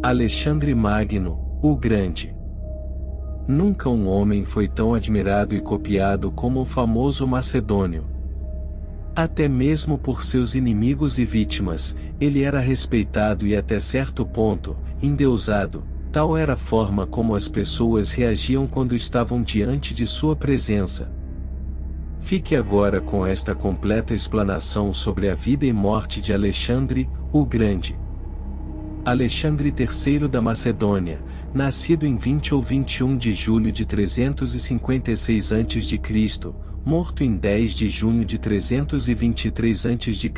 Alexandre Magno, o Grande. Nunca um homem foi tão admirado e copiado como o famoso macedônio. Até mesmo por seus inimigos e vítimas, ele era respeitado e até certo ponto, endeusado, tal era a forma como as pessoas reagiam quando estavam diante de sua presença. Fique agora com esta completa explanação sobre a vida e morte de Alexandre, o Grande. Alexandre III da Macedônia, nascido em 20 ou 21 de julho de 356 a.C., morto em 10 de junho de 323 a.C.,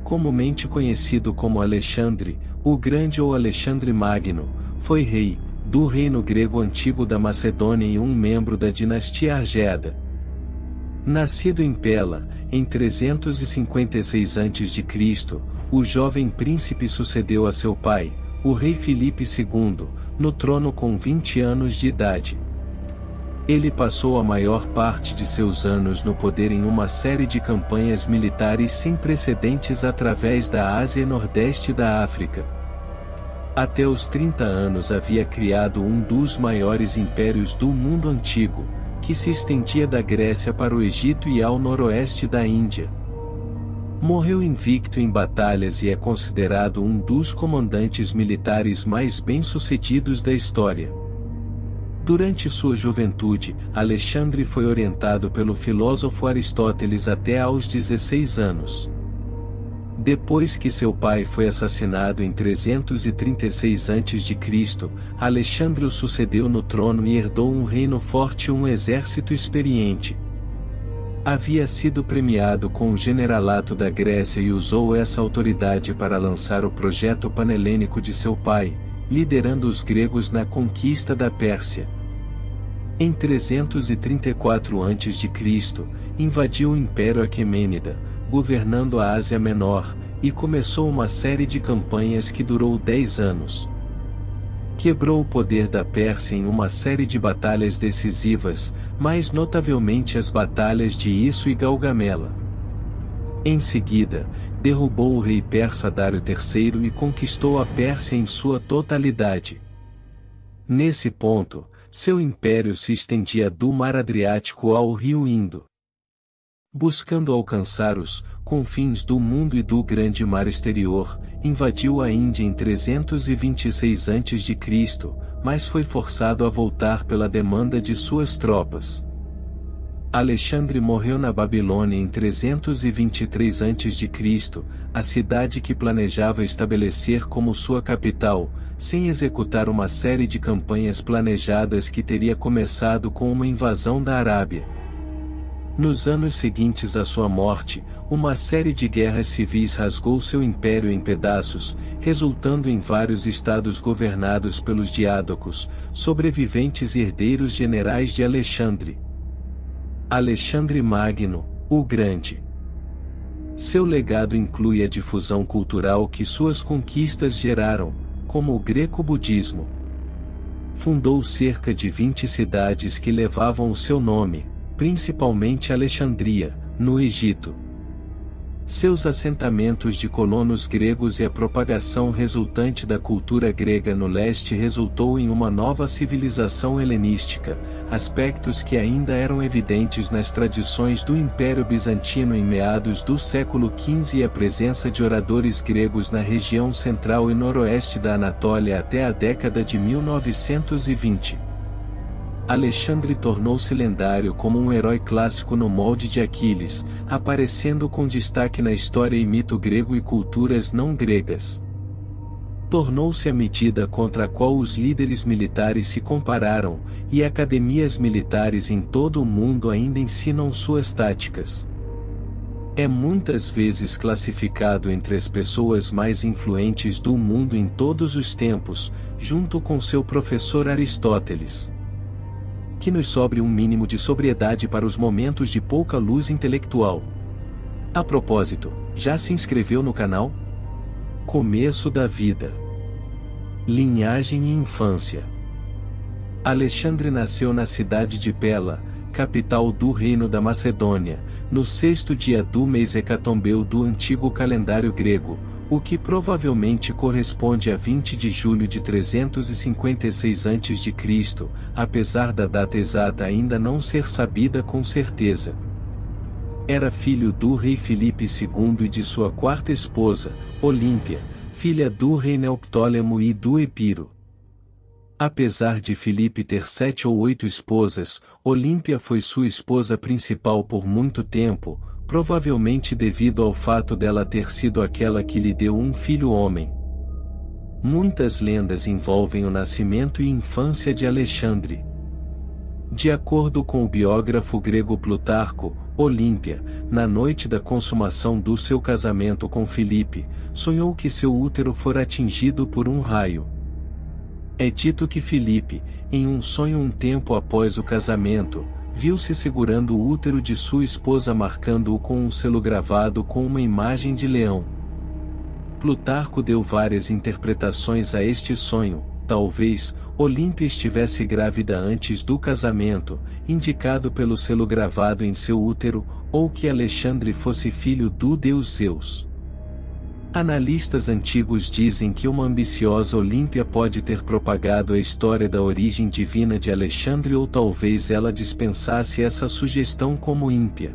comumente conhecido como Alexandre, o Grande ou Alexandre Magno, foi rei, do reino grego antigo da Macedônia e um membro da dinastia Argéada. Nascido em Pela, em 356 a.C., o jovem príncipe sucedeu a seu pai, o rei Filipe II, no trono com 20 anos de idade. Ele passou a maior parte de seus anos no poder em uma série de campanhas militares sem precedentes através da Ásia e Nordeste da África. Até os 30 anos havia criado um dos maiores impérios do mundo antigo, que se estendia da Grécia para o Egito e ao noroeste da Índia. Morreu invicto em batalhas e é considerado um dos comandantes militares mais bem-sucedidos da história. Durante sua juventude, Alexandre foi orientado pelo filósofo Aristóteles até aos 16 anos. Depois que seu pai foi assassinado em 336 a.C., Alexandre o sucedeu no trono e herdou um reino forte e um exército experiente. Havia sido premiado com o generalato da Grécia e usou essa autoridade para lançar o projeto panelênico de seu pai, liderando os gregos na conquista da Pérsia. Em 334 a.C., invadiu o Império Aquemênida, governando a Ásia Menor, e começou uma série de campanhas que durou 10 anos. Quebrou o poder da Pérsia em uma série de batalhas decisivas, mais notavelmente as batalhas de Isso e Galgamela. Em seguida, derrubou o rei persa Dário III e conquistou a Pérsia em sua totalidade. Nesse ponto, seu império se estendia do Mar Adriático ao rio Indo. Buscando alcançar os confins do mundo e do grande mar exterior, invadiu a Índia em 326 a.C., mas foi forçado a voltar pela demanda de suas tropas. Alexandre morreu na Babilônia em 323 a.C., a cidade que planejava estabelecer como sua capital, sem executar uma série de campanhas planejadas que teria começado com uma invasão da Arábia. Nos anos seguintes à sua morte, uma série de guerras civis rasgou seu império em pedaços, resultando em vários estados governados pelos diádocos, sobreviventes e herdeiros generais de Alexandre. Alexandre Magno, o Grande. Seu legado inclui a difusão cultural que suas conquistas geraram, como o greco-budismo. Fundou cerca de 20 cidades que levavam o seu nome, principalmente Alexandria, no Egito. Seus assentamentos de colonos gregos e a propagação resultante da cultura grega no leste resultou em uma nova civilização helenística, aspectos que ainda eram evidentes nas tradições do Império Bizantino em meados do século XV e a presença de oradores gregos na região central e noroeste da Anatólia até a década de 1920. Alexandre tornou-se lendário como um herói clássico no molde de Aquiles, aparecendo com destaque na história e mito grego e culturas não gregas. Tornou-se a medida contra a qual os líderes militares se compararam, e academias militares em todo o mundo ainda ensinam suas táticas. É muitas vezes classificado entre as pessoas mais influentes do mundo em todos os tempos, junto com seu professor Aristóteles. Que nos sobre um mínimo de sobriedade para os momentos de pouca luz intelectual. A propósito, já se inscreveu no canal? Começo da vida. Linhagem e infância. Alexandre nasceu na cidade de Pela, capital do Reino da Macedônia, no 6º dia do mês Hecatombeu do antigo calendário grego, o que provavelmente corresponde a 20 de julho de 356 a.C., apesar da data exata ainda não ser sabida com certeza. Era filho do rei Filipe II e de sua quarta esposa, Olímpia, filha do rei Neoptólemo e do Epiro. Apesar de Filipe ter 7 ou 8 esposas, Olímpia foi sua esposa principal por muito tempo, provavelmente devido ao fato dela ter sido aquela que lhe deu um filho homem. Muitas lendas envolvem o nascimento e infância de Alexandre. De acordo com o biógrafo grego Plutarco, Olímpia, na noite da consumação do seu casamento com Filipe, sonhou que seu útero fora atingido por um raio. É dito que Filipe, em um sonho um tempo após o casamento, viu-se segurando o útero de sua esposa marcando-o com um selo gravado com uma imagem de leão. Plutarco deu várias interpretações a este sonho. Talvez, Olímpia estivesse grávida antes do casamento, indicado pelo selo gravado em seu útero, ou que Alexandre fosse filho do deus Zeus. Analistas antigos dizem que uma ambiciosa Olímpia pode ter propagado a história da origem divina de Alexandre ou talvez ela dispensasse essa sugestão como ímpia.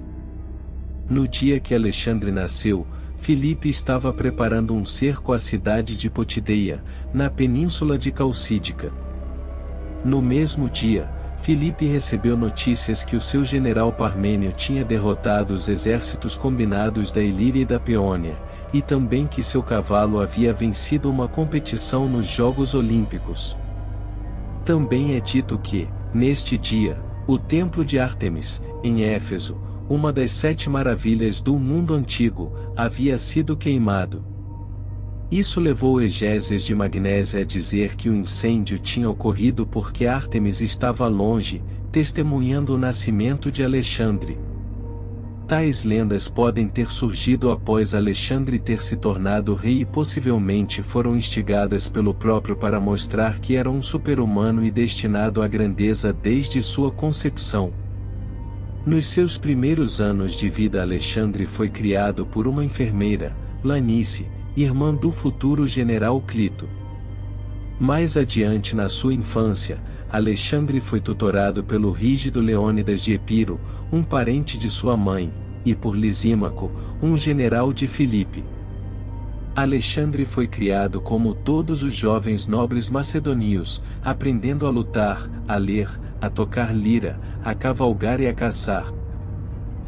No dia que Alexandre nasceu, Filipe estava preparando um cerco à cidade de Potideia, na península de Calcídica. No mesmo dia, Filipe recebeu notícias que o seu general Parmênio tinha derrotado os exércitos combinados da Ilíria e da Peônia, e também que seu cavalo havia vencido uma competição nos Jogos Olímpicos. Também é dito que, neste dia, o Templo de Ártemis, em Éfeso, uma das 7 maravilhas do mundo antigo, havia sido queimado. Isso levou Egésias de Magnésia a dizer que o incêndio tinha ocorrido porque Ártemis estava longe, testemunhando o nascimento de Alexandre. Tais lendas podem ter surgido após Alexandre ter se tornado rei e possivelmente foram instigadas pelo próprio para mostrar que era um super-humano e destinado à grandeza desde sua concepção. Nos seus primeiros anos de vida Alexandre foi criado por uma enfermeira, Lanice, irmã do futuro general Clito. Mais adiante na sua infância, Alexandre foi tutorado pelo rígido Leônidas de Epiro, um parente de sua mãe, e por Lisímaco, um general de Filipe. Alexandre foi criado como todos os jovens nobres macedônios, aprendendo a lutar, a ler, a tocar lira, a cavalgar e a caçar.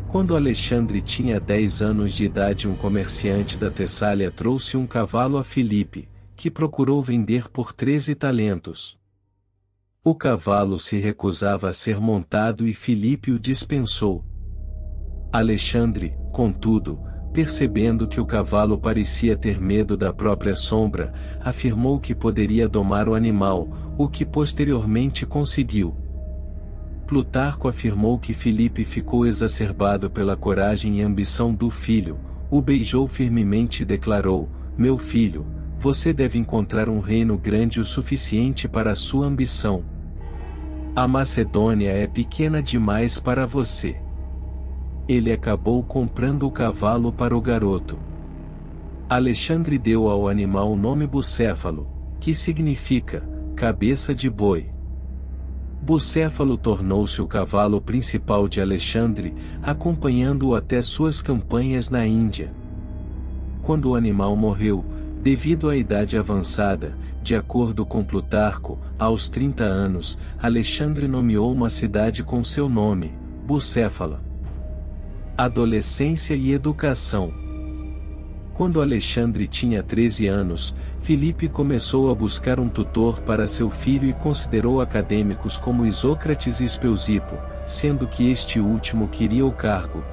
Quando Alexandre tinha 10 anos de idade, um comerciante da Tessália trouxe um cavalo a Filipe, que procurou vender por 13 talentos. O cavalo se recusava a ser montado e Filipe o dispensou. Alexandre, contudo, percebendo que o cavalo parecia ter medo da própria sombra, afirmou que poderia domar o animal, o que posteriormente conseguiu. Plutarco afirmou que Filipe ficou exacerbado pela coragem e ambição do filho, o beijou firmemente e declarou: "Meu filho, você deve encontrar um reino grande o suficiente para a sua ambição. A Macedônia é pequena demais para você." Ele acabou comprando o cavalo para o garoto. Alexandre deu ao animal o nome Bucéfalo, que significa cabeça de boi. Bucéfalo tornou-se o cavalo principal de Alexandre, acompanhando-o até suas campanhas na Índia. Quando o animal morreu, devido à idade avançada, de acordo com Plutarco, aos 30 anos, Alexandre nomeou uma cidade com seu nome, Bucéfala. Adolescência e educação. Quando Alexandre tinha 13 anos, Filipe começou a buscar um tutor para seu filho e considerou acadêmicos como Isócrates e Espeusipo, sendo que este último queria o cargo.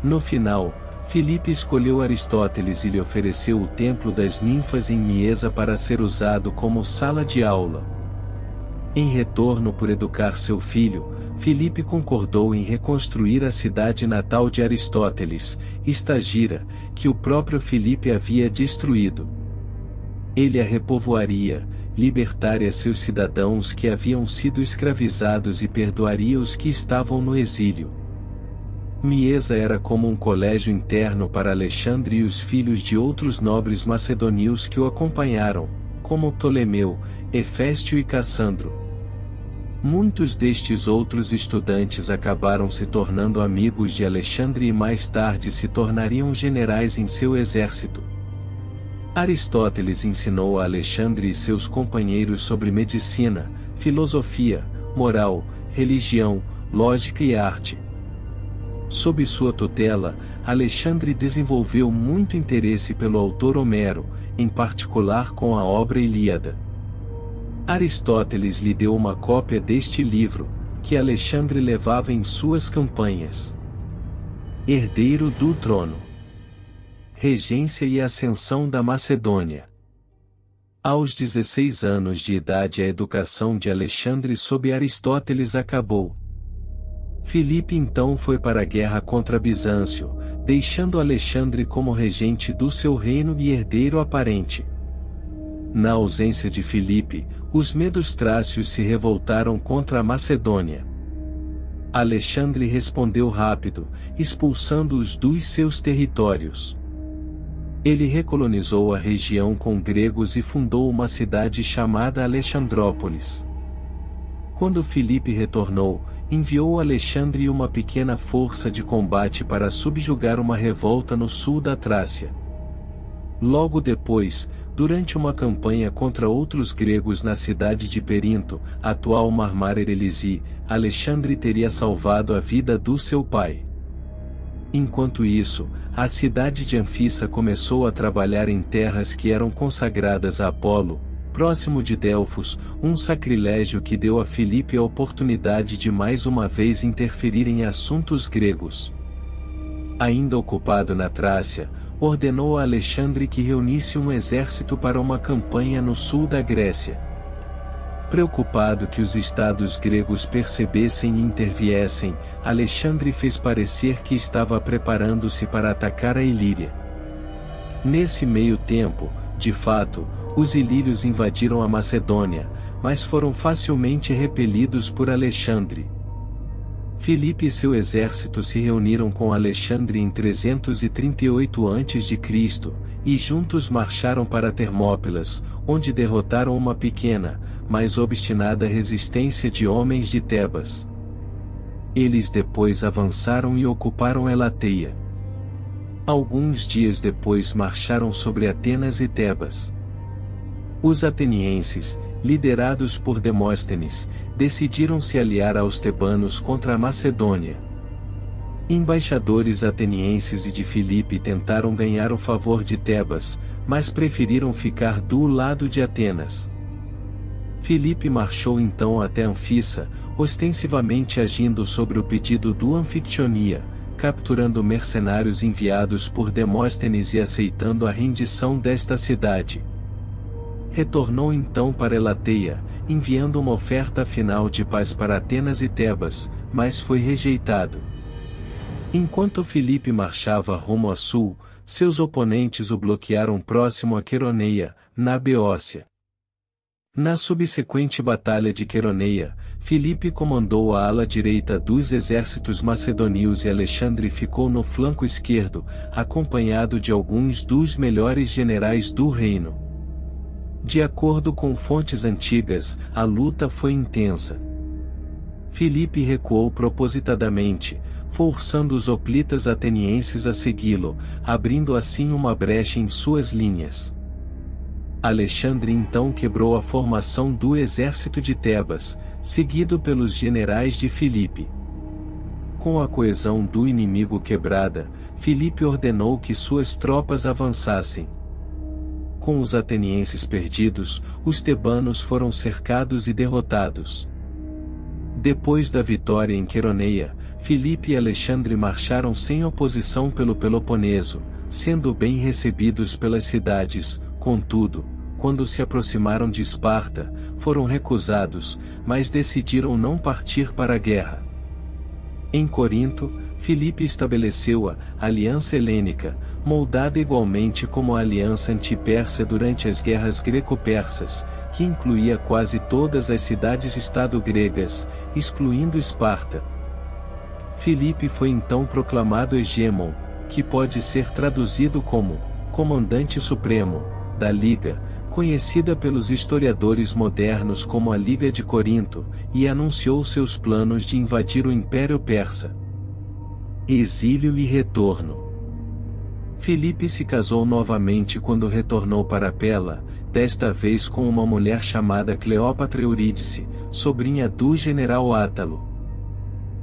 No final, Filipe escolheu Aristóteles e lhe ofereceu o Templo das Ninfas em Miesa para ser usado como sala de aula. Em retorno por educar seu filho, Filipe concordou em reconstruir a cidade natal de Aristóteles, Estagira, que o próprio Filipe havia destruído. Ele a repovoaria, libertaria seus cidadãos que haviam sido escravizados e perdoaria os que estavam no exílio. Miesa era como um colégio interno para Alexandre e os filhos de outros nobres macedônios que o acompanharam, como Ptolemeu, Heféstio e Cassandro. Muitos destes outros estudantes acabaram se tornando amigos de Alexandre e mais tarde se tornariam generais em seu exército. Aristóteles ensinou a Alexandre e seus companheiros sobre medicina, filosofia, moral, religião, lógica e arte. Sob sua tutela, Alexandre desenvolveu muito interesse pelo autor Homero, em particular com a obra Ilíada. Aristóteles lhe deu uma cópia deste livro, que Alexandre levava em suas campanhas. Herdeiro do trono. Regência e ascensão da Macedônia. Aos 16 anos de idade a educação de Alexandre sob Aristóteles acabou. Filipe então foi para a guerra contra Bizâncio, deixando Alexandre como regente do seu reino e herdeiro aparente. Na ausência de Filipe, os medos trácios se revoltaram contra a Macedônia. Alexandre respondeu rápido, expulsando-os dos seus territórios. Ele recolonizou a região com gregos e fundou uma cidade chamada Alexandrópolis. Quando Filipe retornou, enviou Alexandre uma pequena força de combate para subjugar uma revolta no sul da Trácia. Logo depois, durante uma campanha contra outros gregos na cidade de Perinto, atual Marmara Elisi, Alexandre teria salvado a vida do seu pai. Enquanto isso, a cidade de Anfissa começou a trabalhar em terras que eram consagradas a Apolo, próximo de Delfos, um sacrilégio que deu a Filipe a oportunidade de mais uma vez interferir em assuntos gregos. Ainda ocupado na Trácia, ordenou a Alexandre que reunisse um exército para uma campanha no sul da Grécia. Preocupado que os estados gregos percebessem e interviessem, Alexandre fez parecer que estava preparando-se para atacar a Ilíria. Nesse meio tempo, de fato, os ilírios invadiram a Macedônia, mas foram facilmente repelidos por Alexandre. Filipe e seu exército se reuniram com Alexandre em 338 a.C., e juntos marcharam para Termópilas, onde derrotaram uma pequena, mas obstinada resistência de homens de Tebas. Eles depois avançaram e ocuparam Elateia. Alguns dias depois marcharam sobre Atenas e Tebas. Os atenienses, liderados por Demóstenes, decidiram se aliar aos tebanos contra a Macedônia. Embaixadores atenienses e de Filipe tentaram ganhar o favor de Tebas, mas preferiram ficar do lado de Atenas. Filipe marchou então até Anfissa, ostensivamente agindo sobre o pedido do Anfictionia, capturando mercenários enviados por Demóstenes e aceitando a rendição desta cidade. Retornou então para Elateia, enviando uma oferta final de paz para Atenas e Tebas, mas foi rejeitado. Enquanto Filipe marchava rumo a sul, seus oponentes o bloquearam próximo a Queroneia, na Beócia. Na subsequente batalha de Queroneia, Filipe comandou a ala direita dos exércitos macedônios e Alexandre ficou no flanco esquerdo, acompanhado de alguns dos melhores generais do reino. De acordo com fontes antigas, a luta foi intensa. Filipe recuou propositadamente, forçando os hoplitas atenienses a segui-lo, abrindo assim uma brecha em suas linhas. Alexandre então quebrou a formação do exército de Tebas, seguido pelos generais de Filipe. Com a coesão do inimigo quebrada, Filipe ordenou que suas tropas avançassem. Com os atenienses perdidos, os tebanos foram cercados e derrotados. Depois da vitória em Queroneia, Filipe e Alexandre marcharam sem oposição pelo Peloponeso, sendo bem recebidos pelas cidades. Contudo, quando se aproximaram de Esparta, foram recusados, mas decidiram não partir para a guerra. Em Corinto, Filipe estabeleceu a Aliança Helênica, moldada igualmente como a Aliança Anti-Persa durante as guerras greco-persas, que incluía quase todas as cidades-estado gregas, excluindo Esparta. Filipe foi então proclamado Hegêmon, que pode ser traduzido como Comandante Supremo, da Liga, conhecida pelos historiadores modernos como a Liga de Corinto, e anunciou seus planos de invadir o Império Persa. Exílio e retorno. Filipe se casou novamente quando retornou para Pela, desta vez com uma mulher chamada Cleópatra Eurídice, sobrinha do general Átalo.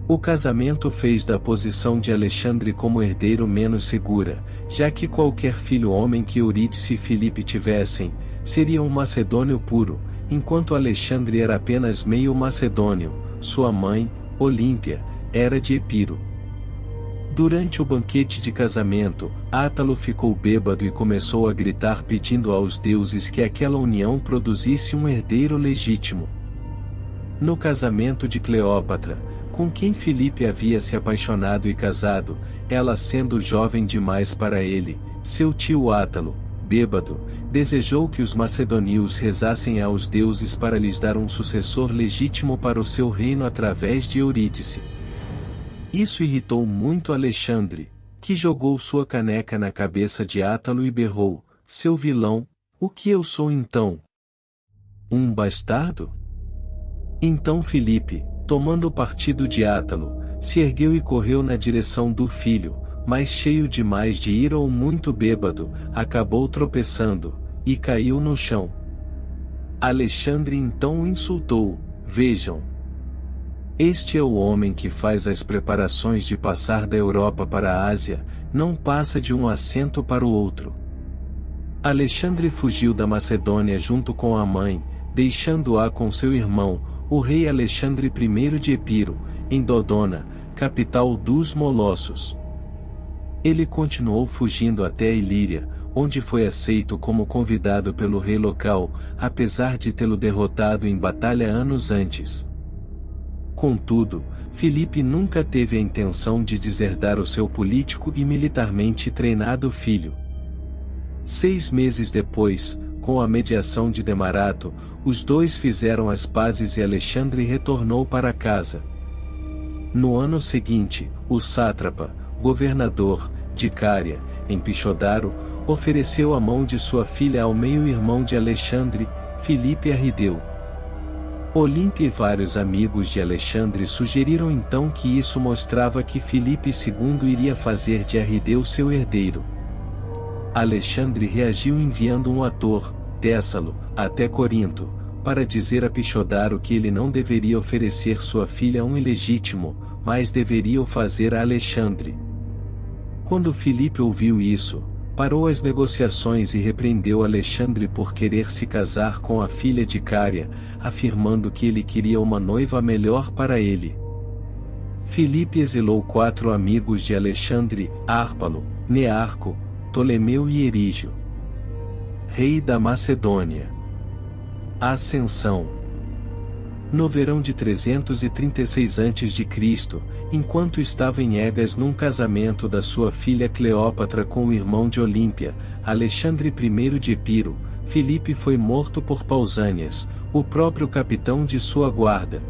O casamento fez da posição de Alexandre como herdeiro menos segura, já que qualquer filho homem que Eurídice e Filipe tivessem, seria um macedônio puro, enquanto Alexandre era apenas meio macedônio. Sua mãe, Olímpia, era de Epiro. Durante o banquete de casamento, Átalo ficou bêbado e começou a gritar pedindo aos deuses que aquela união produzisse um herdeiro legítimo. No casamento de Cleópatra, com quem Filipe havia se apaixonado e casado, ela sendo jovem demais para ele, seu tio Átalo, bêbado, desejou que os macedônios rezassem aos deuses para lhes dar um sucessor legítimo para o seu reino através de Eurídice. Isso irritou muito Alexandre, que jogou sua caneca na cabeça de Átalo e berrou: "Seu vilão, o que eu sou então? Um bastardo?" Então Filipe, tomando partido de Átalo, se ergueu e correu na direção do filho, mas cheio demais de ira ou muito bêbado, acabou tropeçando, e caiu no chão. Alexandre então o insultou: "Vejam! Este é o homem que faz as preparações de passar da Europa para a Ásia, não passa de um assento para o outro." Alexandre fugiu da Macedônia junto com a mãe, deixando-a com seu irmão, o rei Alexandre I de Epiro, em Dodona, capital dos Molossos. Ele continuou fugindo até a Ilíria, onde foi aceito como convidado pelo rei local, apesar de tê-lo derrotado em batalha anos antes. Contudo, Filipe nunca teve a intenção de deserdar o seu político e militarmente treinado filho. 6 meses depois, com a mediação de Demarato, os dois fizeram as pazes e Alexandre retornou para casa. No ano seguinte, o sátrapa, governador, de Cária, em Pixodaro, ofereceu a mão de sua filha ao meio-irmão de Alexandre, Filipe Arrideu. Olímpia e vários amigos de Alexandre sugeriram então que isso mostrava que Filipe II iria fazer de Arrideu seu herdeiro. Alexandre reagiu enviando um ator, Tésalo, até Corinto, para dizer a Pixodaro que ele não deveria oferecer sua filha a um ilegítimo, mas deveria o fazer a Alexandre. Quando Filipe ouviu isso, parou as negociações e repreendeu Alexandre por querer se casar com a filha de Cária, afirmando que ele queria uma noiva melhor para ele. Filipe exilou 4 amigos de Alexandre: Árpalo, Nearco, Ptolemeu e Erígio. Rei da Macedônia. Ascensão. No verão de 336 a.C., enquanto estava em Egas num casamento da sua filha Cleópatra com o irmão de Olímpia, Alexandre I de Epiro, Filipe foi morto por Pausânias, o próprio capitão de sua guarda.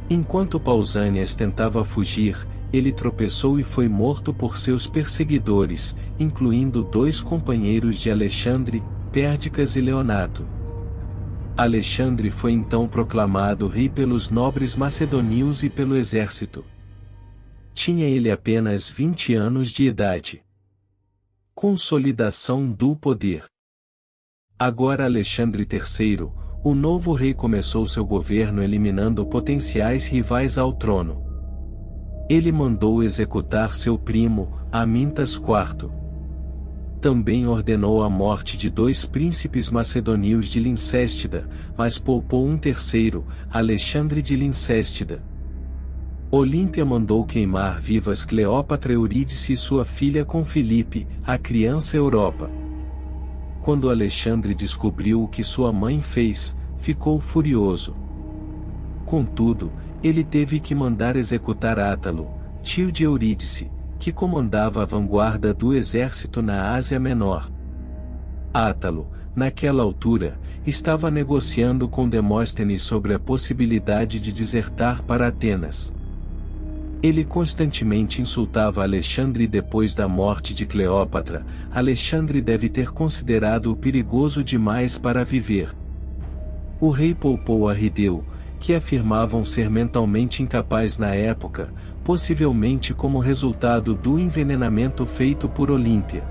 Enquanto Pausânias tentava fugir, ele tropeçou e foi morto por seus perseguidores, incluindo 2 companheiros de Alexandre, Perdicas e Leonato. Alexandre foi então proclamado rei pelos nobres macedônios e pelo exército. Tinha ele apenas 20 anos de idade. Consolidação do poder. Agora Alexandre III, o novo rei, começou seu governo eliminando potenciais rivais ao trono. Ele mandou executar seu primo, Amintas IV. Também ordenou a morte de 2 príncipes macedônios de Lincéstida, mas poupou um terceiro, Alexandre de Lincéstida. Olímpia mandou queimar vivas Cleópatra Eurídice e sua filha com Filipe, a criança Europa. Quando Alexandre descobriu o que sua mãe fez, ficou furioso. Contudo, ele teve que mandar executar Átalo, tio de Eurídice, que comandava a vanguarda do exército na Ásia Menor. Átalo, naquela altura, estava negociando com Demóstenes sobre a possibilidade de desertar para Atenas. Ele constantemente insultava Alexandre e depois da morte de Cleópatra, Alexandre deve ter considerado-o perigoso demais para viver. O rei poupou Arrideu, que afirmavam ser mentalmente incapaz na época, possivelmente como resultado do envenenamento feito por Olímpia.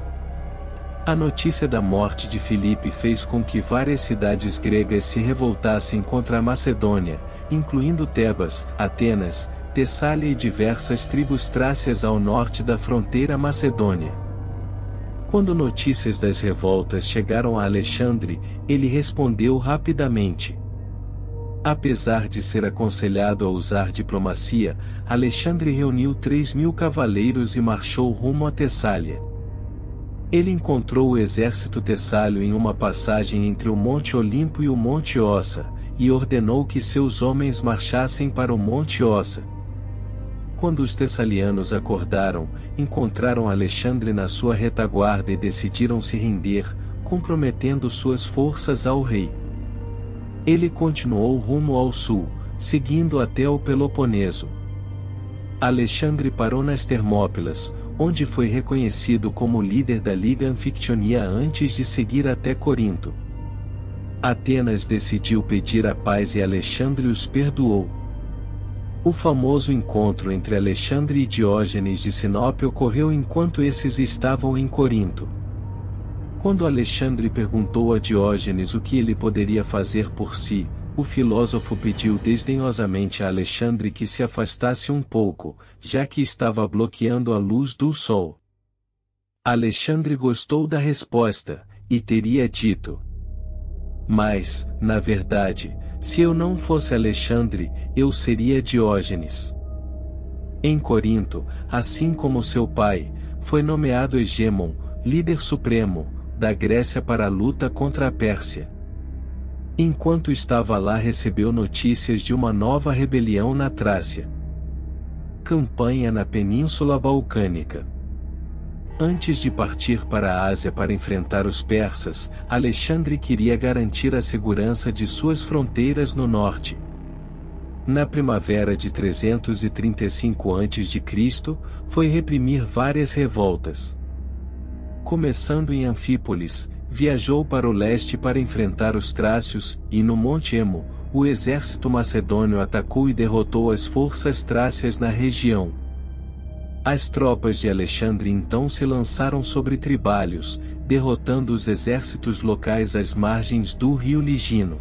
A notícia da morte de Filipe fez com que várias cidades gregas se revoltassem contra a Macedônia, incluindo Tebas, Atenas, Tessália e diversas tribos trácias ao norte da fronteira macedônia. Quando notícias das revoltas chegaram a Alexandre, ele respondeu rapidamente. Apesar de ser aconselhado a usar diplomacia, Alexandre reuniu 3.000 cavaleiros e marchou rumo a Tessália. Ele encontrou o exército tessálio em uma passagem entre o Monte Olimpo e o Monte Ossa, e ordenou que seus homens marchassem para o Monte Ossa. Quando os tessalianos acordaram, encontraram Alexandre na sua retaguarda e decidiram se render, comprometendo suas forças ao rei. Ele continuou rumo ao sul, seguindo até o Peloponeso. Alexandre parou nas Termópilas, onde foi reconhecido como líder da Liga Anfictionia antes de seguir até Corinto. Atenas decidiu pedir a paz e Alexandre os perdoou. O famoso encontro entre Alexandre e Diógenes de Sinope ocorreu enquanto esses estavam em Corinto. Quando Alexandre perguntou a Diógenes o que ele poderia fazer por si, o filósofo pediu desdenhosamente a Alexandre que se afastasse um pouco, já que estava bloqueando a luz do sol. Alexandre gostou da resposta, e teria dito: mas, na verdade, se eu não fosse Alexandre, eu seria Diógenes. Em Corinto, assim como seu pai, foi nomeado Hegêmon, líder supremo, da Grécia para a luta contra a Pérsia. Enquanto estava lá recebeu notícias de uma nova rebelião na Trácia. Campanha na Península Balcânica. Antes de partir para a Ásia para enfrentar os persas, Alexandre queria garantir a segurança de suas fronteiras no norte. Na primavera de 335 a.C., foi reprimir várias revoltas. Começando em Anfípolis, viajou para o leste para enfrentar os trácios, e no Monte Emo, o exército macedônio atacou e derrotou as forças trácias na região. As tropas de Alexandre então se lançaram sobre Tribalhos, derrotando os exércitos locais às margens do rio Ligino.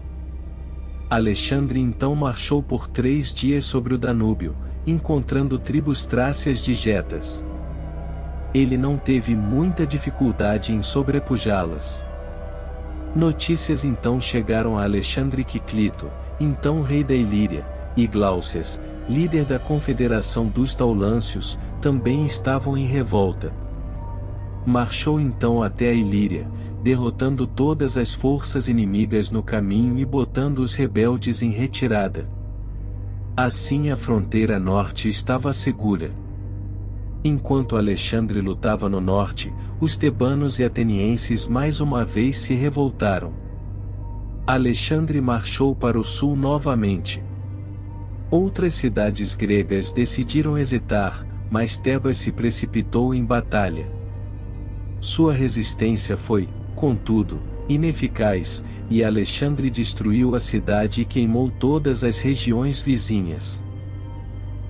Alexandre então marchou por 3 dias sobre o Danúbio, encontrando tribos trácias de Getas. Ele não teve muita dificuldade em sobrepujá-las. Notícias então chegaram a Alexandre que Clito, então rei da Ilíria, e Gláucias, líder da confederação dos Taulâncios, também estavam em revolta. Marchou então até a Ilíria, derrotando todas as forças inimigas no caminho e botando os rebeldes em retirada. Assim a fronteira norte estava segura. Enquanto Alexandre lutava no norte, os tebanos e atenienses mais uma vez se revoltaram. Alexandre marchou para o sul novamente. Outras cidades gregas decidiram hesitar, mas Tebas se precipitou em batalha. Sua resistência foi, contudo, ineficaz, e Alexandre destruiu a cidade e queimou todas as regiões vizinhas.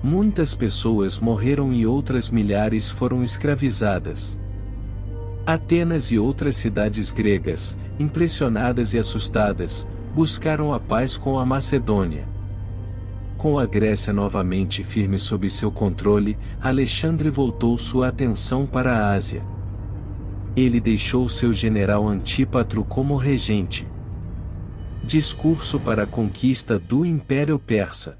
Muitas pessoas morreram e outras milhares foram escravizadas. Atenas e outras cidades gregas, impressionadas e assustadas, buscaram a paz com a Macedônia. Com a Grécia novamente firme sob seu controle, Alexandre voltou sua atenção para a Ásia. Ele deixou seu general Antípatro como regente. Discurso para a conquista do Império Persa.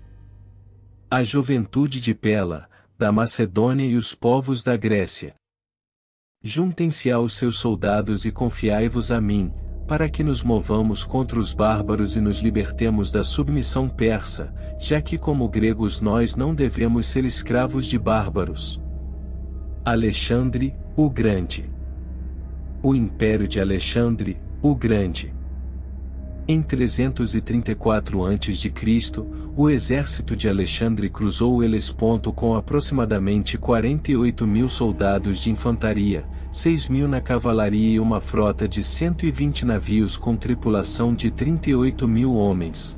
A juventude de Pela, da Macedônia e os povos da Grécia. Juntem-se aos seus soldados e confiai-vos a mim, para que nos movamos contra os bárbaros e nos libertemos da submissão persa, já que como gregos nós não devemos ser escravos de bárbaros. Alexandre, o Grande. O Império de Alexandre, o Grande. Em 334 a.C., o exército de Alexandre cruzou o Helesponto com aproximadamente 48.000 soldados de infantaria, 6.000 na cavalaria e uma frota de 120 navios com tripulação de 38.000 homens.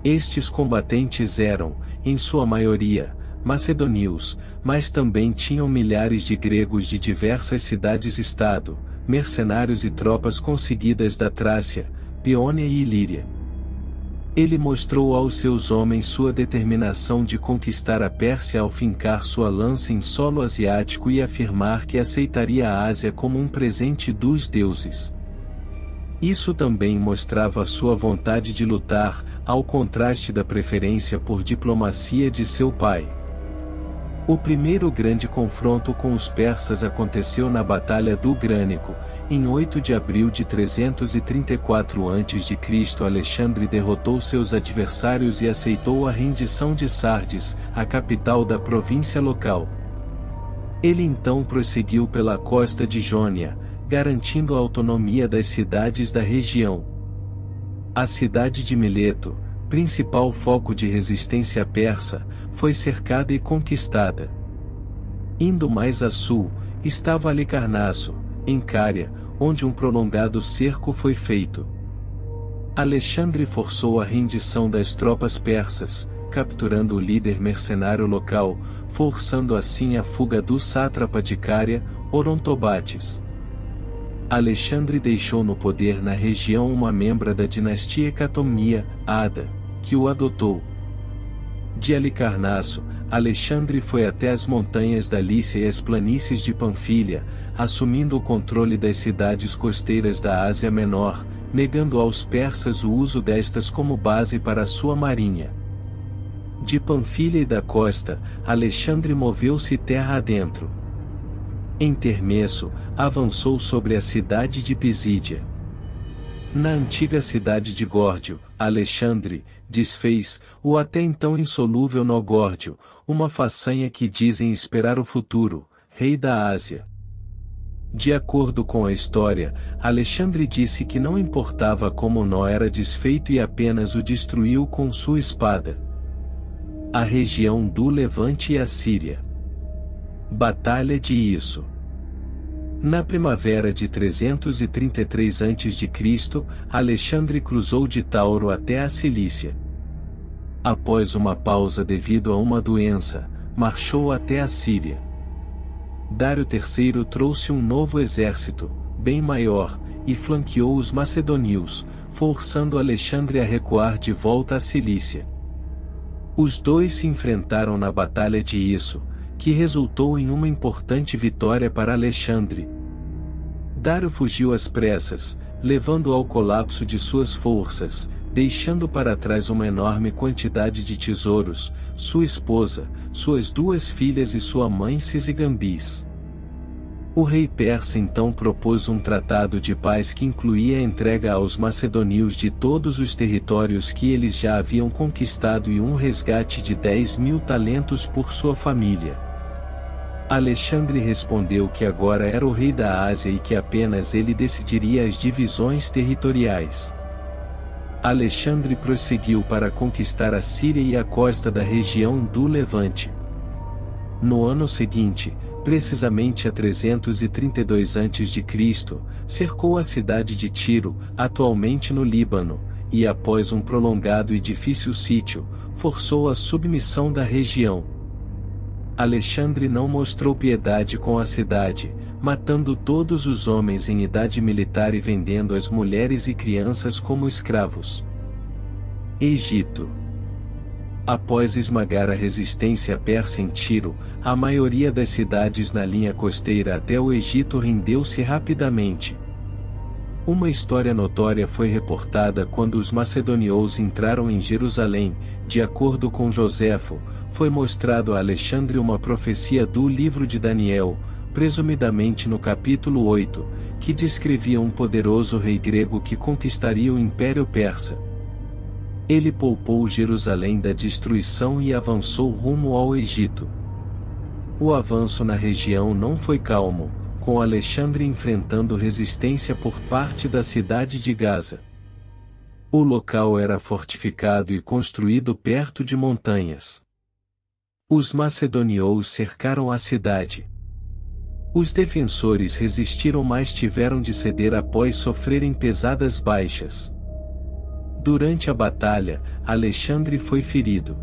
Estes combatentes eram, em sua maioria, macedônios, mas também tinham milhares de gregos de diversas cidades-estado, mercenários e tropas conseguidas da Trácia, Peônia e Ilíria. Ele mostrou aos seus homens sua determinação de conquistar a Pérsia ao fincar sua lança em solo asiático e afirmar que aceitaria a Ásia como um presente dos deuses. Isso também mostrava sua vontade de lutar, ao contraste da preferência por diplomacia de seu pai. O primeiro grande confronto com os persas aconteceu na Batalha do Grânico, em 8 de abril de 334 a.C. Alexandre derrotou seus adversários e aceitou a rendição de Sardes, a capital da província local. Ele então prosseguiu pela costa de Jônia, garantindo a autonomia das cidades da região. A cidade de Mileto, principal foco de resistência persa, foi cercada e conquistada. Indo mais a sul, estava Halicarnasso, em Cária, onde um prolongado cerco foi feito. Alexandre forçou a rendição das tropas persas, capturando o líder mercenário local, forçando assim a fuga do sátrapa de Cária, Orontobates. Alexandre deixou no poder na região uma membra da dinastia Hecatomnia, Ada, que o adotou. De Halicarnasso, Alexandre foi até as montanhas da Lícia e as planícies de Panfilha, assumindo o controle das cidades costeiras da Ásia Menor, negando aos persas o uso destas como base para a sua marinha. De Panfilha e da costa, Alexandre moveu-se terra adentro. Em Termesso, avançou sobre a cidade de Pisídia. Na antiga cidade de Górdio, Alexandre desfez o até então insolúvel nó Górdio, uma façanha que dizem esperar o futuro, rei da Ásia. De acordo com a história, Alexandre disse que não importava como o nó era desfeito e apenas o destruiu com sua espada. A região do Levante e a Síria. Batalha de Isso. Na primavera de 333 a.C., Alexandre cruzou de Tauro até a Cilícia. Após uma pausa devido a uma doença, marchou até a Síria. Dário III trouxe um novo exército, bem maior, e flanqueou os macedônios, forçando Alexandre a recuar de volta à Cilícia. Os dois se enfrentaram na Batalha de Isso, que resultou em uma importante vitória para Alexandre. Dário fugiu às pressas, levando ao colapso de suas forças, deixando para trás uma enorme quantidade de tesouros, sua esposa, suas duas filhas e sua mãe Cisegambis. O rei persa então propôs um tratado de paz que incluía a entrega aos macedônios de todos os territórios que eles já haviam conquistado e um resgate de 10.000 talentos por sua família. Alexandre respondeu que agora era o rei da Ásia e que apenas ele decidiria as divisões territoriais. Alexandre prosseguiu para conquistar a Síria e a costa da região do Levante. No ano seguinte, precisamente a 332 a.C., cercou a cidade de Tiro, atualmente no Líbano, e após um prolongado e difícil sítio, forçou a submissão da região. Alexandre não mostrou piedade com a cidade, matando todos os homens em idade militar e vendendo as mulheres e crianças como escravos. Egito. Após esmagar a resistência persa em Tiro, a maioria das cidades na linha costeira até o Egito rendeu-se rapidamente. Uma história notória foi reportada quando os macedônios entraram em Jerusalém. De acordo com Joséfo, foi mostrado a Alexandre uma profecia do livro de Daniel, presumidamente no capítulo 8, que descrevia um poderoso rei grego que conquistaria o Império Persa. Ele poupou Jerusalém da destruição e avançou rumo ao Egito. O avanço na região não foi calmo, com Alexandre enfrentando resistência por parte da cidade de Gaza. O local era fortificado e construído perto de montanhas. Os macedônios cercaram a cidade. Os defensores resistiram, mas tiveram de ceder após sofrerem pesadas baixas. Durante a batalha, Alexandre foi ferido.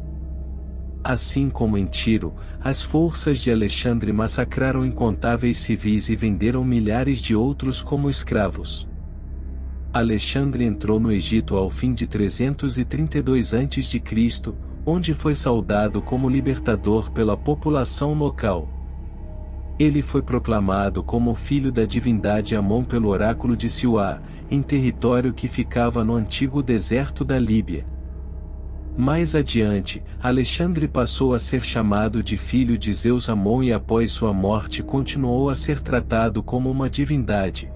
Assim como em Tiro, as forças de Alexandre massacraram incontáveis civis e venderam milhares de outros como escravos. Alexandre entrou no Egito ao fim de 332 a.C., onde foi saudado como libertador pela população local. Ele foi proclamado como filho da divindade Amon pelo oráculo de Siloá, em território que ficava no antigo deserto da Líbia. Mais adiante, Alexandre passou a ser chamado de filho de Zeus Amon e após sua morte continuou a ser tratado como uma divindade.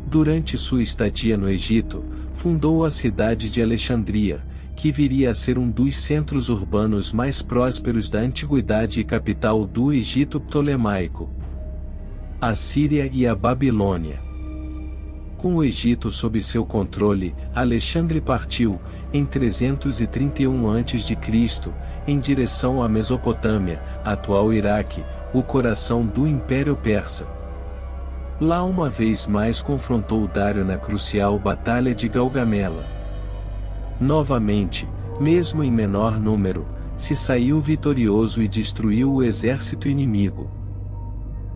Durante sua estadia no Egito, fundou a cidade de Alexandria, que viria a ser um dos centros urbanos mais prósperos da antiguidade e capital do Egito Ptolemaico, a Síria e a Babilônia. Com o Egito sob seu controle, Alexandre partiu, em 331 a.C., em direção à Mesopotâmia, atual Iraque, o coração do Império Persa. Lá uma vez mais confrontou Dário na crucial Batalha de Gaugamela. Novamente, mesmo em menor número, se saiu vitorioso e destruiu o exército inimigo.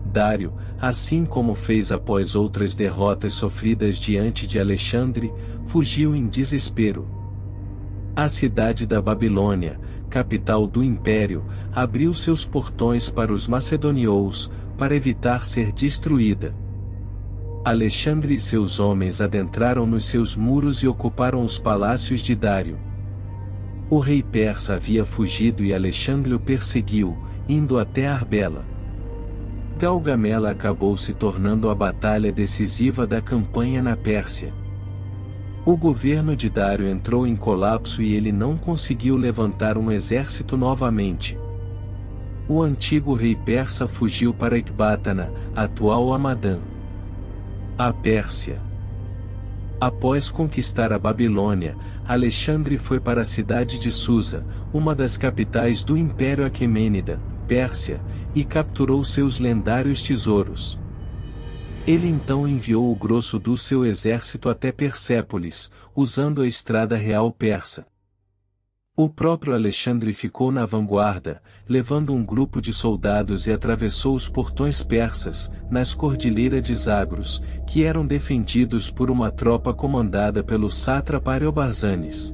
Dário, assim como fez após outras derrotas sofridas diante de Alexandre, fugiu em desespero. A cidade da Babilônia, capital do império, abriu seus portões para os macedônios, para evitar ser destruída. Alexandre e seus homens adentraram nos seus muros e ocuparam os palácios de Dário. O rei persa havia fugido e Alexandre o perseguiu, indo até Arbela. Gaugamela acabou se tornando a batalha decisiva da campanha na Pérsia. O governo de Dário entrou em colapso e ele não conseguiu levantar um exército novamente. O antigo rei persa fugiu para Ecbátana, atual Hamadã. A Pérsia. Após conquistar a Babilônia, Alexandre foi para a cidade de Susa, uma das capitais do Império Aquemênida, Pérsia, e capturou seus lendários tesouros. Ele então enviou o grosso do seu exército até Persépolis, usando a estrada real persa. O próprio Alexandre ficou na vanguarda, levando um grupo de soldados e atravessou os portões persas, nas cordilheiras de Zagros, que eram defendidos por uma tropa comandada pelo sátrapa Ariobarzanes.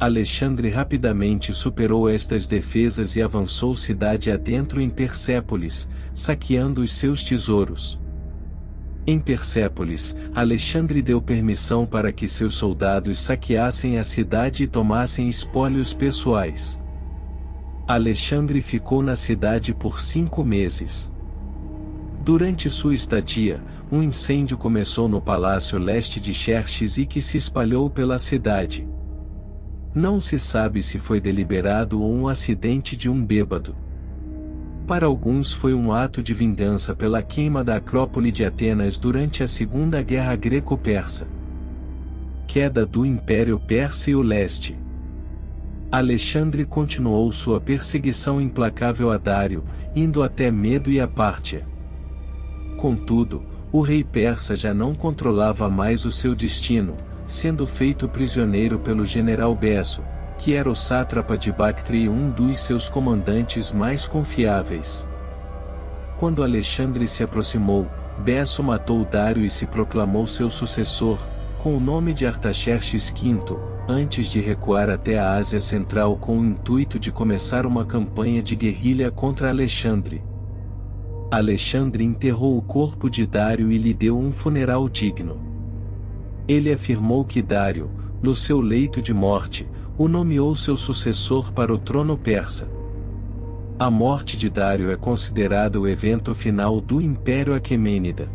Alexandre rapidamente superou estas defesas e avançou cidade adentro em Persépolis, saqueando os seus tesouros. Em Persépolis, Alexandre deu permissão para que seus soldados saqueassem a cidade e tomassem espólios pessoais. Alexandre ficou na cidade por 5 meses. Durante sua estadia, um incêndio começou no palácio leste de Xerxes e que se espalhou pela cidade. Não se sabe se foi deliberado ou um acidente de um bêbado. Para alguns foi um ato de vingança pela queima da Acrópole de Atenas durante a Segunda Guerra Greco-Persa. Queda do Império Persa e o Leste. Alexandre continuou sua perseguição implacável a Dário, indo até Medo e a Pártia. Contudo, o rei persa já não controlava mais o seu destino, sendo feito prisioneiro pelo general Besso, que era o sátrapa de Bactria e um dos seus comandantes mais confiáveis. Quando Alexandre se aproximou, Besso matou Dário e se proclamou seu sucessor, com o nome de Artaxerxes V, antes de recuar até a Ásia Central com o intuito de começar uma campanha de guerrilha contra Alexandre. Alexandre enterrou o corpo de Dário e lhe deu um funeral digno. Ele afirmou que Dário, no seu leito de morte, o nomeou seu sucessor para o trono persa. A morte de Dário é considerada o evento final do Império Aquemênida.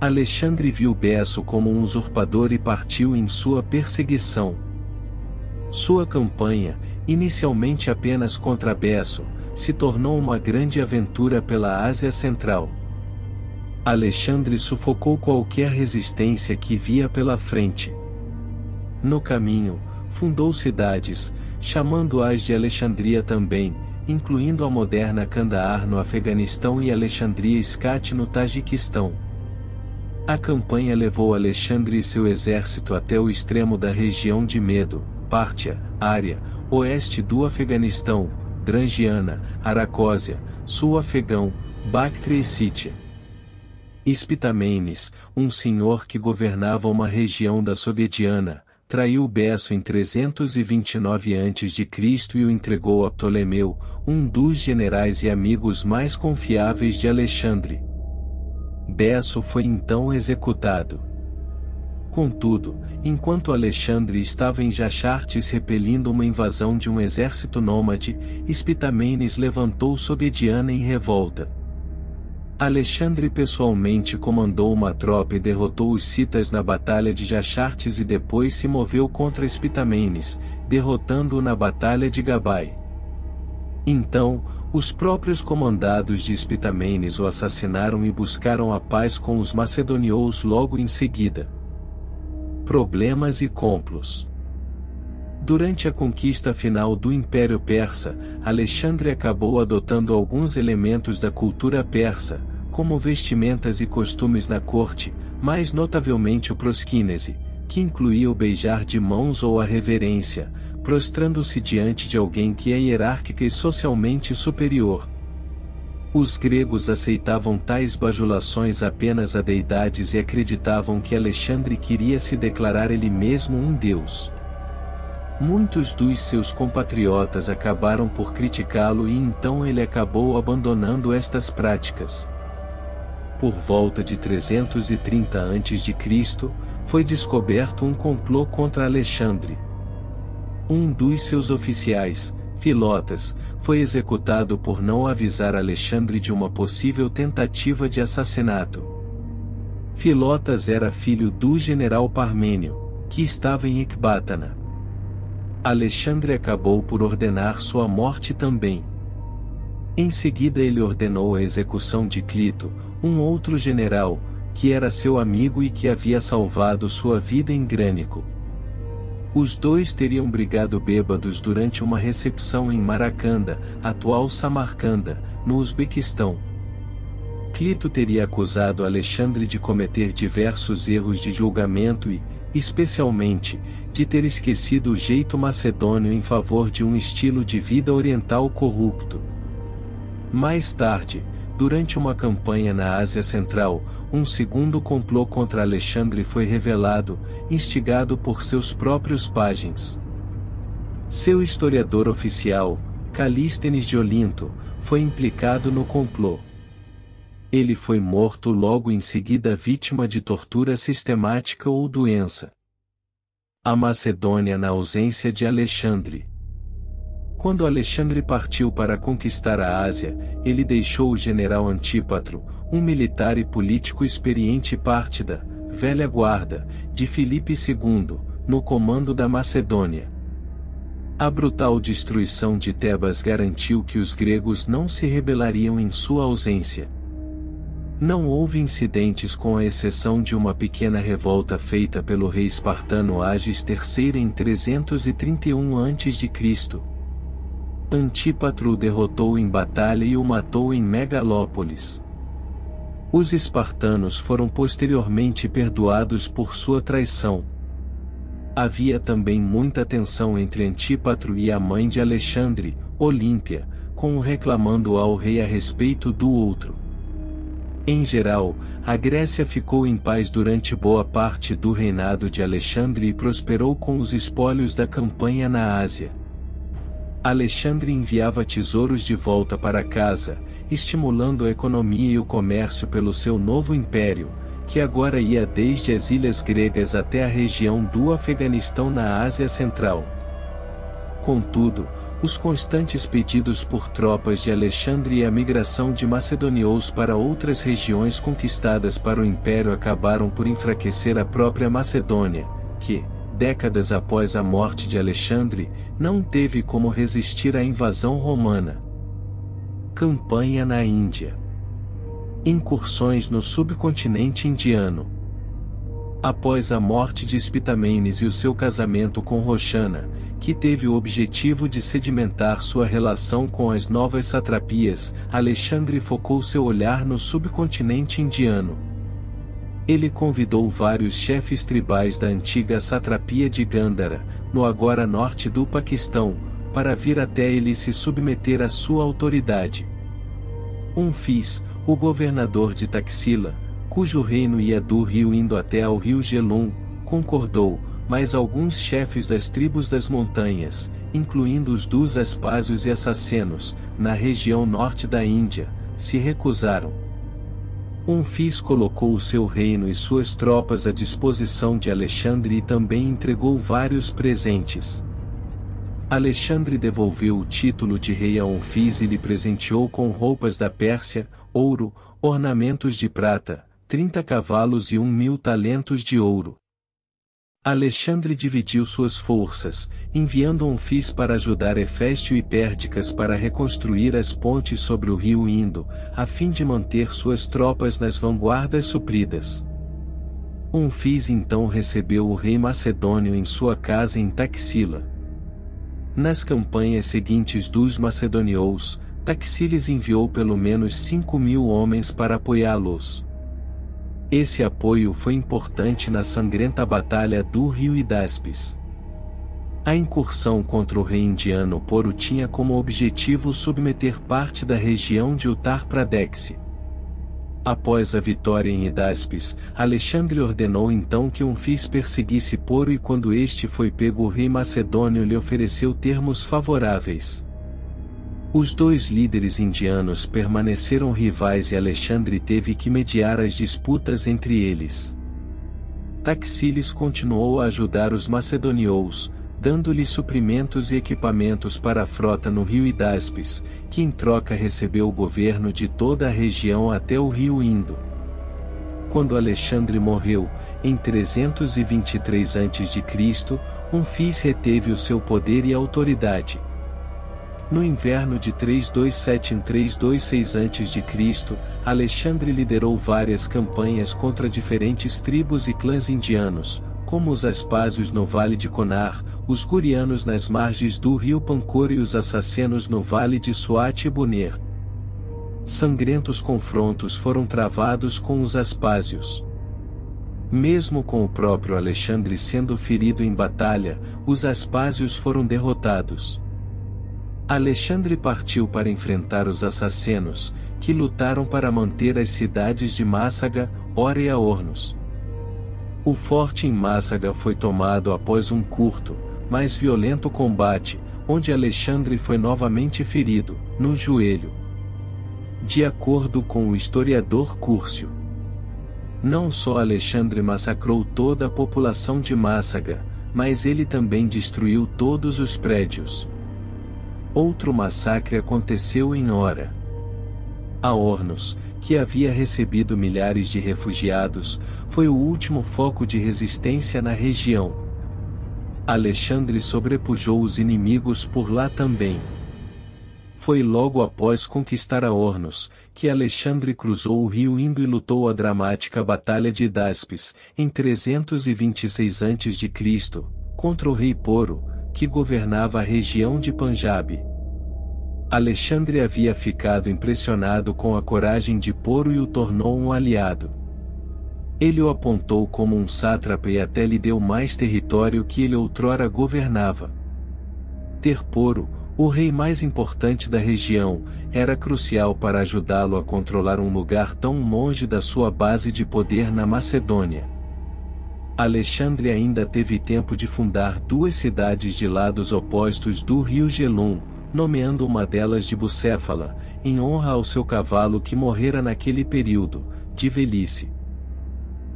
Alexandre viu Besso como um usurpador e partiu em sua perseguição. Sua campanha, inicialmente apenas contra Besso, se tornou uma grande aventura pela Ásia Central. Alexandre sufocou qualquer resistência que via pela frente. No caminho, fundou cidades, chamando-as de Alexandria também, incluindo a moderna Kandahar no Afeganistão e Alexandria Skat no Tajiquistão. A campanha levou Alexandre e seu exército até o extremo da região de Medo, Pártia, área, oeste do Afeganistão, Drangiana, Aracósia, sul afegão, Bactria e Sítia. Spitamenes, um senhor que governava uma região da Sogdiana, traiu Besso em 329 a.C. e o entregou a Ptolemeu, um dos generais e amigos mais confiáveis de Alexandre. Besso foi então executado. Contudo, enquanto Alexandre estava em Jachartes repelindo uma invasão de um exército nômade, Spitamenes levantou Sogdiana em revolta. Alexandre pessoalmente comandou uma tropa e derrotou os citas na Batalha de Jachartes e depois se moveu contra Spitamenes, derrotando-o na Batalha de Gabai. Então, os próprios comandados de Spitamenes o assassinaram e buscaram a paz com os macedonios logo em seguida. Problemas e complos. Durante a conquista final do Império Persa, Alexandre acabou adotando alguns elementos da cultura persa, como vestimentas e costumes na corte, mais notavelmente o prosquínese, que incluía o beijar de mãos ou a reverência, prostrando-se diante de alguém que é hierárquica e socialmente superior. Os gregos aceitavam tais bajulações apenas a deidades e acreditavam que Alexandre queria se declarar ele mesmo um deus. Muitos dos seus compatriotas acabaram por criticá-lo e então ele acabou abandonando estas práticas. Por volta de 330 a.C., foi descoberto um complô contra Alexandre. Um dos seus oficiais, Filotas, foi executado por não avisar Alexandre de uma possível tentativa de assassinato. Filotas era filho do general Parmênio, que estava em Ecbátana. Alexandre acabou por ordenar sua morte também. Em seguida ele ordenou a execução de Clito, um outro general, que era seu amigo e que havia salvado sua vida em Grânico. Os dois teriam brigado bêbados durante uma recepção em Maracanda, atual Samarcanda, no Uzbequistão. Clito teria acusado Alexandre de cometer diversos erros de julgamento e, especialmente, de ter esquecido o jeito macedônio em favor de um estilo de vida oriental corrupto. Mais tarde, durante uma campanha na Ásia Central, um segundo complô contra Alexandre foi revelado, instigado por seus próprios pajens. Seu historiador oficial, Calístenes de Olinto, foi implicado no complô. Ele foi morto logo em seguida vítima de tortura sistemática ou doença. A Macedônia na ausência de Alexandre. Quando Alexandre partiu para conquistar a Ásia, ele deixou o general Antípatro, um militar e político experiente parte da velha guarda de Filipe II, no comando da Macedônia. A brutal destruição de Tebas garantiu que os gregos não se rebelariam em sua ausência. Não houve incidentes com a exceção de uma pequena revolta feita pelo rei espartano Ágis III em 331 a.C. Antípatro o derrotou em batalha e o matou em Megalópolis. Os espartanos foram posteriormente perdoados por sua traição. Havia também muita tensão entre Antípatro e a mãe de Alexandre, Olímpia, com um reclamando ao rei a respeito do outro. Em geral, a Grécia ficou em paz durante boa parte do reinado de Alexandre e prosperou com os espólios da campanha na Ásia. Alexandre enviava tesouros de volta para casa, estimulando a economia e o comércio pelo seu novo império, que agora ia desde as ilhas gregas até a região do Afeganistão na Ásia Central. Contudo, os constantes pedidos por tropas de Alexandre e a migração de macedonios para outras regiões conquistadas para o império acabaram por enfraquecer a própria Macedônia, que, décadas após a morte de Alexandre, não teve como resistir à invasão romana. Campanha na Índia. Incursões no subcontinente indiano. Após a morte de Spitamenes e o seu casamento com Roxana, que teve o objetivo de sedimentar sua relação com as novas satrapias, Alexandre focou seu olhar no subcontinente indiano. Ele convidou vários chefes tribais da antiga satrapia de Gandhara, no agora norte do Paquistão, para vir até ele e se submeter à sua autoridade. Unfis, o governador de Taxila, cujo reino ia do rio Indo até ao rio Jhelum, concordou, mas alguns chefes das tribos das montanhas, incluindo os dos Aspásios e Assacenos, na região norte da Índia, se recusaram. Unfis colocou o seu reino e suas tropas à disposição de Alexandre e também entregou vários presentes. Alexandre devolveu o título de rei a Unfis e lhe presenteou com roupas da Pérsia, ouro, ornamentos de prata, 30 cavalos e 1.000 talentos de ouro. Alexandre dividiu suas forças, enviando Unfis para ajudar Heféstio e Pérdicas para reconstruir as pontes sobre o rio Indo, a fim de manter suas tropas nas vanguardas supridas. Unfis então recebeu o rei macedônio em sua casa em Taxila. Nas campanhas seguintes dos macedonios, Taxiles enviou pelo menos 5.000 homens para apoiá-los. Esse apoio foi importante na sangrenta batalha do rio Hidáspes. A incursão contra o rei indiano Poro tinha como objetivo submeter parte da região de Uttar Pradesh. Após a vitória em Hidáspes, Alexandre ordenou então que Unfis perseguisse Poro e quando este foi pego o rei macedônio lhe ofereceu termos favoráveis. Os dois líderes indianos permaneceram rivais e Alexandre teve que mediar as disputas entre eles. Taxiles continuou a ajudar os macedonios, dando-lhes suprimentos e equipamentos para a frota no rio Hidáspes, que em troca recebeu o governo de toda a região até o rio Indo. Quando Alexandre morreu, em 323 a.C., Unfis reteve o seu poder e autoridade. No inverno de 327 em 326 a.C., Alexandre liderou várias campanhas contra diferentes tribos e clãs indianos, como os Aspásios no Vale de Conar, os Gurianos nas margens do rio Pancor e os Assacenos no Vale de Suat e Buner. Sangrentos confrontos foram travados com os Aspásios. Mesmo com o próprio Alexandre sendo ferido em batalha, os Aspásios foram derrotados. Alexandre partiu para enfrentar os Assacenos, que lutaram para manter as cidades de Massaga, Ora e Aornos. O forte em Massaga foi tomado após um curto, mas violento combate, onde Alexandre foi novamente ferido, no joelho. De acordo com o historiador Cúrcio, não só Alexandre massacrou toda a população de Massaga, mas ele também destruiu todos os prédios. Outro massacre aconteceu em Ora. Aornos, que havia recebido milhares de refugiados, foi o último foco de resistência na região. Alexandre sobrepujou os inimigos por lá também. Foi logo após conquistar Aornos, que Alexandre cruzou o rio Indo e lutou a dramática Batalha de Hidáspes, em 326 a.C., contra o rei Poro, que governava a região de Panjab. Alexandre havia ficado impressionado com a coragem de Poro e o tornou um aliado. Ele o apontou como um sátrapa e até lhe deu mais território que ele outrora governava. Ter Poro, o rei mais importante da região, era crucial para ajudá-lo a controlar um lugar tão longe da sua base de poder na Macedônia. Alexandre ainda teve tempo de fundar duas cidades de lados opostos do rio Jhelum, nomeando uma delas de Bucéfala, em honra ao seu cavalo que morrera naquele período, de velhice.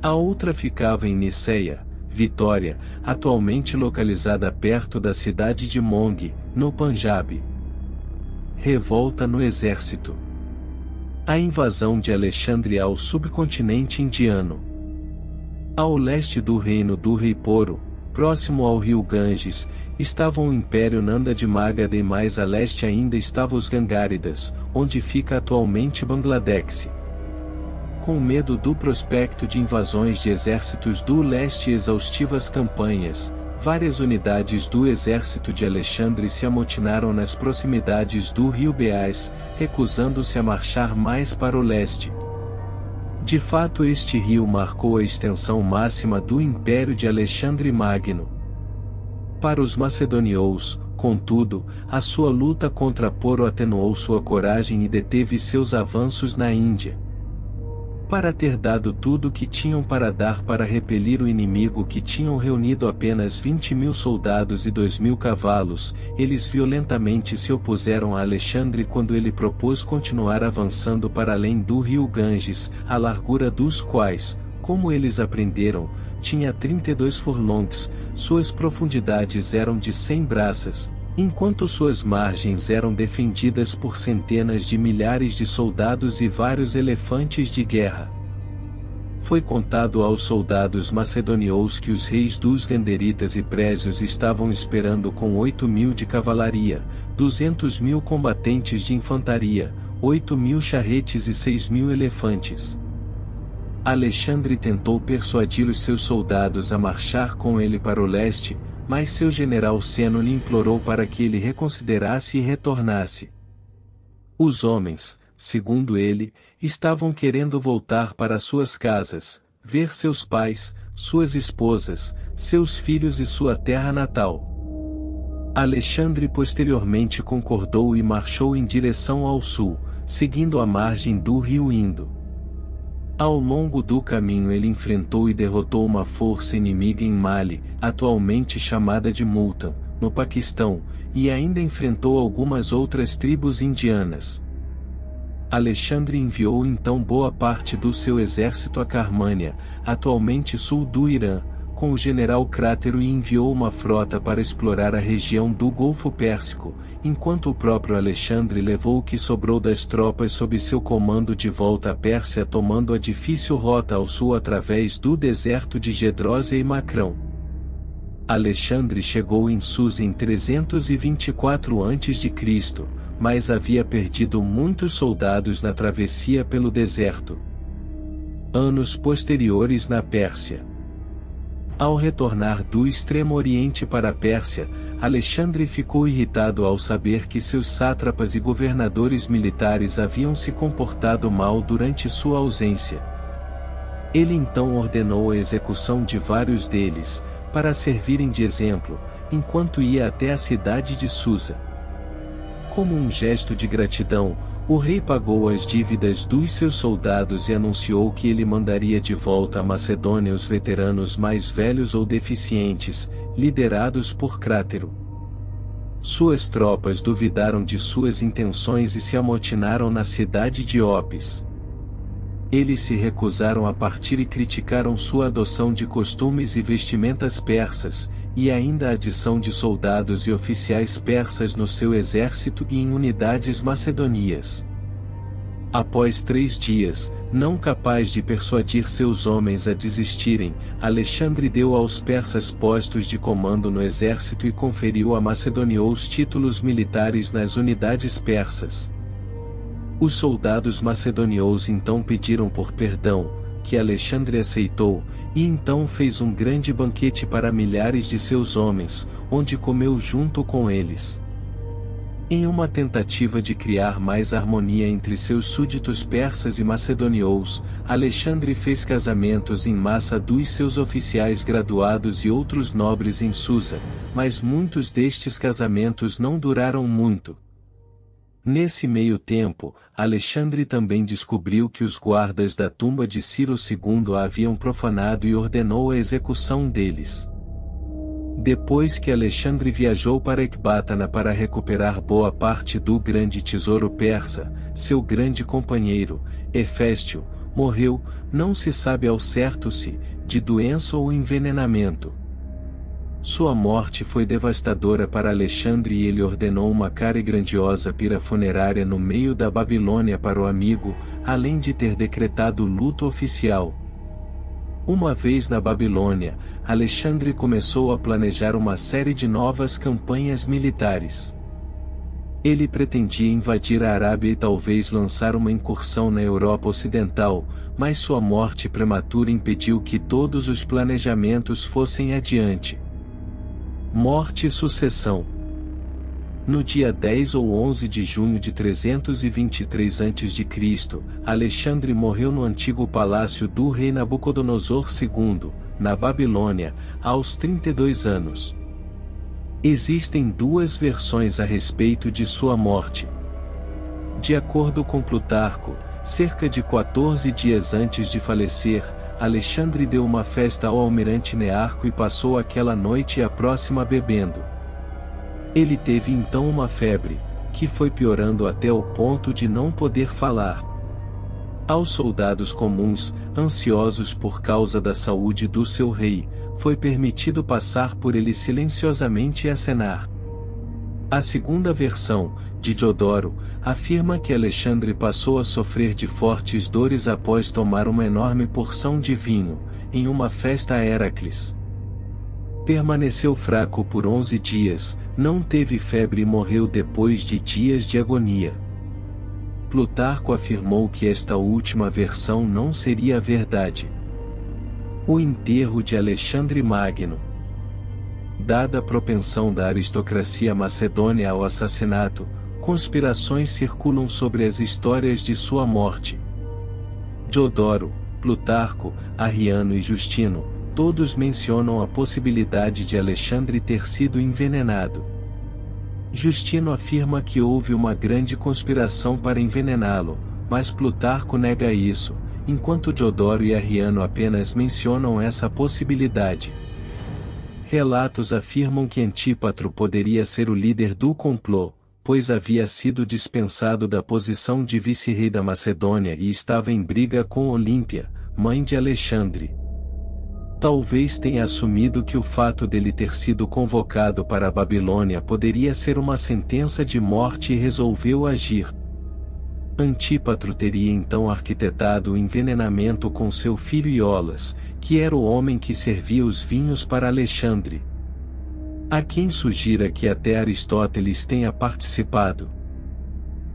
A outra ficava em Niceia, Vitória, atualmente localizada perto da cidade de Mong, no Panjab. Revolta no exército. A invasão de Alexandre ao subcontinente indiano. Ao leste do reino do rei Poro, próximo ao rio Ganges, estava o Império Nanda de Magadha e mais a leste ainda estavam os Gangaridas, onde fica atualmente Bangladesh. com medo do prospecto de invasões de exércitos do leste e exaustivas campanhas, várias unidades do exército de Alexandre se amotinaram nas proximidades do rio Beas, recusando-se a marchar mais para o leste. De fato, este rio marcou a extensão máxima do Império de Alexandre Magno. Para os macedônios, contudo, a sua luta contra Poro atenuou sua coragem e deteve seus avanços na Índia. Para ter dado tudo o que tinham para dar para repelir o inimigo, que tinham reunido apenas 20.000 soldados e 2.000 cavalos, eles violentamente se opuseram a Alexandre quando ele propôs continuar avançando para além do rio Ganges, a largura dos quais, como eles aprenderam, tinha 32 furlongs, suas profundidades eram de 100 braças, enquanto suas margens eram defendidas por centenas de milhares de soldados e vários elefantes de guerra. Foi contado aos soldados macedônios que os reis dos Ganderitas e Présios estavam esperando com 8.000 de cavalaria, 200.000 combatentes de infantaria, 8.000 charretes e 6.000 elefantes. Alexandre tentou persuadir os seus soldados a marchar com ele para o leste, mas seu general Seno lhe implorou para que ele reconsiderasse e retornasse. Os homens, segundo ele, estavam querendo voltar para suas casas, ver seus pais, suas esposas, seus filhos e sua terra natal. Alexandre posteriormente concordou e marchou em direção ao sul, seguindo a margem do rio Indo. Ao longo do caminho ele enfrentou e derrotou uma força inimiga em Mali, atualmente chamada de Multan, no Paquistão, e ainda enfrentou algumas outras tribos indianas. Alexandre enviou então boa parte do seu exército a Carmânia, atualmente sul do Irã, com o general Crátero, e enviou uma frota para explorar a região do Golfo Pérsico, enquanto o próprio Alexandre levou o que sobrou das tropas sob seu comando de volta à Pérsia, tomando a difícil rota ao sul através do deserto de Gedrósia e Macrão. Alexandre chegou em Susa em 324 a.C., mas havia perdido muitos soldados na travessia pelo deserto. Anos posteriores na Pérsia. Ao retornar do Extremo Oriente para a Pérsia, Alexandre ficou irritado ao saber que seus sátrapas e governadores militares haviam se comportado mal durante sua ausência. Ele então ordenou a execução de vários deles, para servirem de exemplo, enquanto ia até a cidade de Susa. Como um gesto de gratidão, o rei pagou as dívidas dos seus soldados e anunciou que ele mandaria de volta à Macedônia os veteranos mais velhos ou deficientes, liderados por Crátero. Suas tropas duvidaram de suas intenções e se amotinaram na cidade de Opis. Eles se recusaram a partir e criticaram sua adoção de costumes e vestimentas persas, e ainda a adição de soldados e oficiais persas no seu exército e em unidades macedonias. Após 3 dias, não capaz de persuadir seus homens a desistirem, Alexandre deu aos persas postos de comando no exército e conferiu a macedônios títulos militares nas unidades persas. Os soldados macedônios então pediram por perdão, que Alexandre aceitou, e então fez um grande banquete para milhares de seus homens, onde comeu junto com eles. Em uma tentativa de criar mais harmonia entre seus súditos persas e macedônios, Alexandre fez casamentos em massa dos seus oficiais graduados e outros nobres em Susa, mas muitos destes casamentos não duraram muito. Nesse meio tempo, Alexandre também descobriu que os guardas da tumba de Ciro II a haviam profanado e ordenou a execução deles. Depois que Alexandre viajou para Ecbátana para recuperar boa parte do grande tesouro persa, seu grande companheiro, Heféstio, morreu, não se sabe ao certo se, de doença ou envenenamento. Sua morte foi devastadora para Alexandre e ele ordenou uma cara e grandiosa pira funerária no meio da Babilônia para o amigo, além de ter decretado luto oficial. Uma vez na Babilônia, Alexandre começou a planejar uma série de novas campanhas militares. Ele pretendia invadir a Arábia e talvez lançar uma incursão na Europa Ocidental, mas sua morte prematura impediu que todos os planejamentos fossem adiante. Morte e sucessão. No dia 10 ou 11 de junho de 323 a.C., Alexandre morreu no antigo palácio do rei Nabucodonosor II, na Babilônia, aos 32 anos. Existem duas versões a respeito de sua morte. De acordo com Plutarco, cerca de 14 dias antes de falecer, Alexandre deu uma festa ao almirante Nearco e passou aquela noite e a próxima bebendo. Ele teve então uma febre, que foi piorando até o ponto de não poder falar. Aos soldados comuns, ansiosos por causa da saúde do seu rei, foi permitido passar por ele silenciosamente e acenar. A segunda versão, de Diodoro, afirma que Alexandre passou a sofrer de fortes dores após tomar uma enorme porção de vinho, em uma festa a Heracles. Permaneceu fraco por 11 dias, não teve febre e morreu depois de dias de agonia. Plutarco afirmou que esta última versão não seria a verdade. O enterro de Alexandre Magno. Dada a propensão da aristocracia macedônia ao assassinato, conspirações circulam sobre as histórias de sua morte. Diodoro, Plutarco, Arriano e Justino, todos mencionam a possibilidade de Alexandre ter sido envenenado. Justino afirma que houve uma grande conspiração para envenená-lo, mas Plutarco nega isso, enquanto Diodoro e Arriano apenas mencionam essa possibilidade. Relatos afirmam que Antípatro poderia ser o líder do complô, pois havia sido dispensado da posição de vice-rei da Macedônia e estava em briga com Olímpia, mãe de Alexandre. Talvez tenha assumido que o fato dele ter sido convocado para a Babilônia poderia ser uma sentença de morte e resolveu agir. Antípatro teria então arquitetado o envenenamento com seu filho Iolas, que era o homem que servia os vinhos para Alexandre. Há quem sugira que até Aristóteles tenha participado.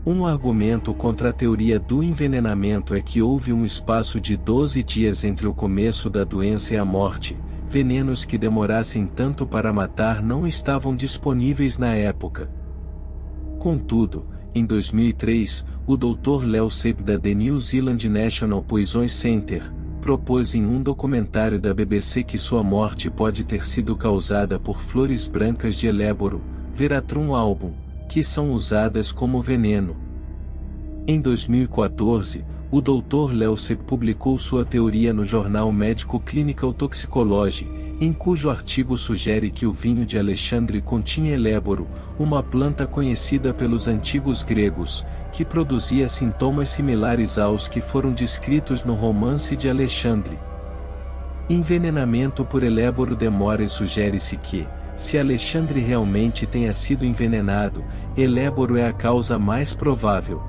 Um argumento contra a teoria do envenenamento é que houve um espaço de 12 dias entre o começo da doença e a morte. Venenos que demorassem tanto para matar não estavam disponíveis na época. Contudo, em 2003, o Dr. Leo Sepp da The New Zealand National Poison Center propôs em um documentário da BBC que sua morte pode ter sido causada por flores brancas de Eléboro, Veratrum album, que são usadas como veneno. Em 2014, o Dr. Leo Sepp publicou sua teoria no jornal Medical Clinical Toxicology, em cujo artigo sugere que o vinho de Alexandre continha Eléboro, uma planta conhecida pelos antigos gregos, que produzia sintomas similares aos que foram descritos no romance de Alexandre. Envenenamento por Eléboro demora e sugere-se que, se Alexandre realmente tenha sido envenenado, Eléboro é a causa mais provável.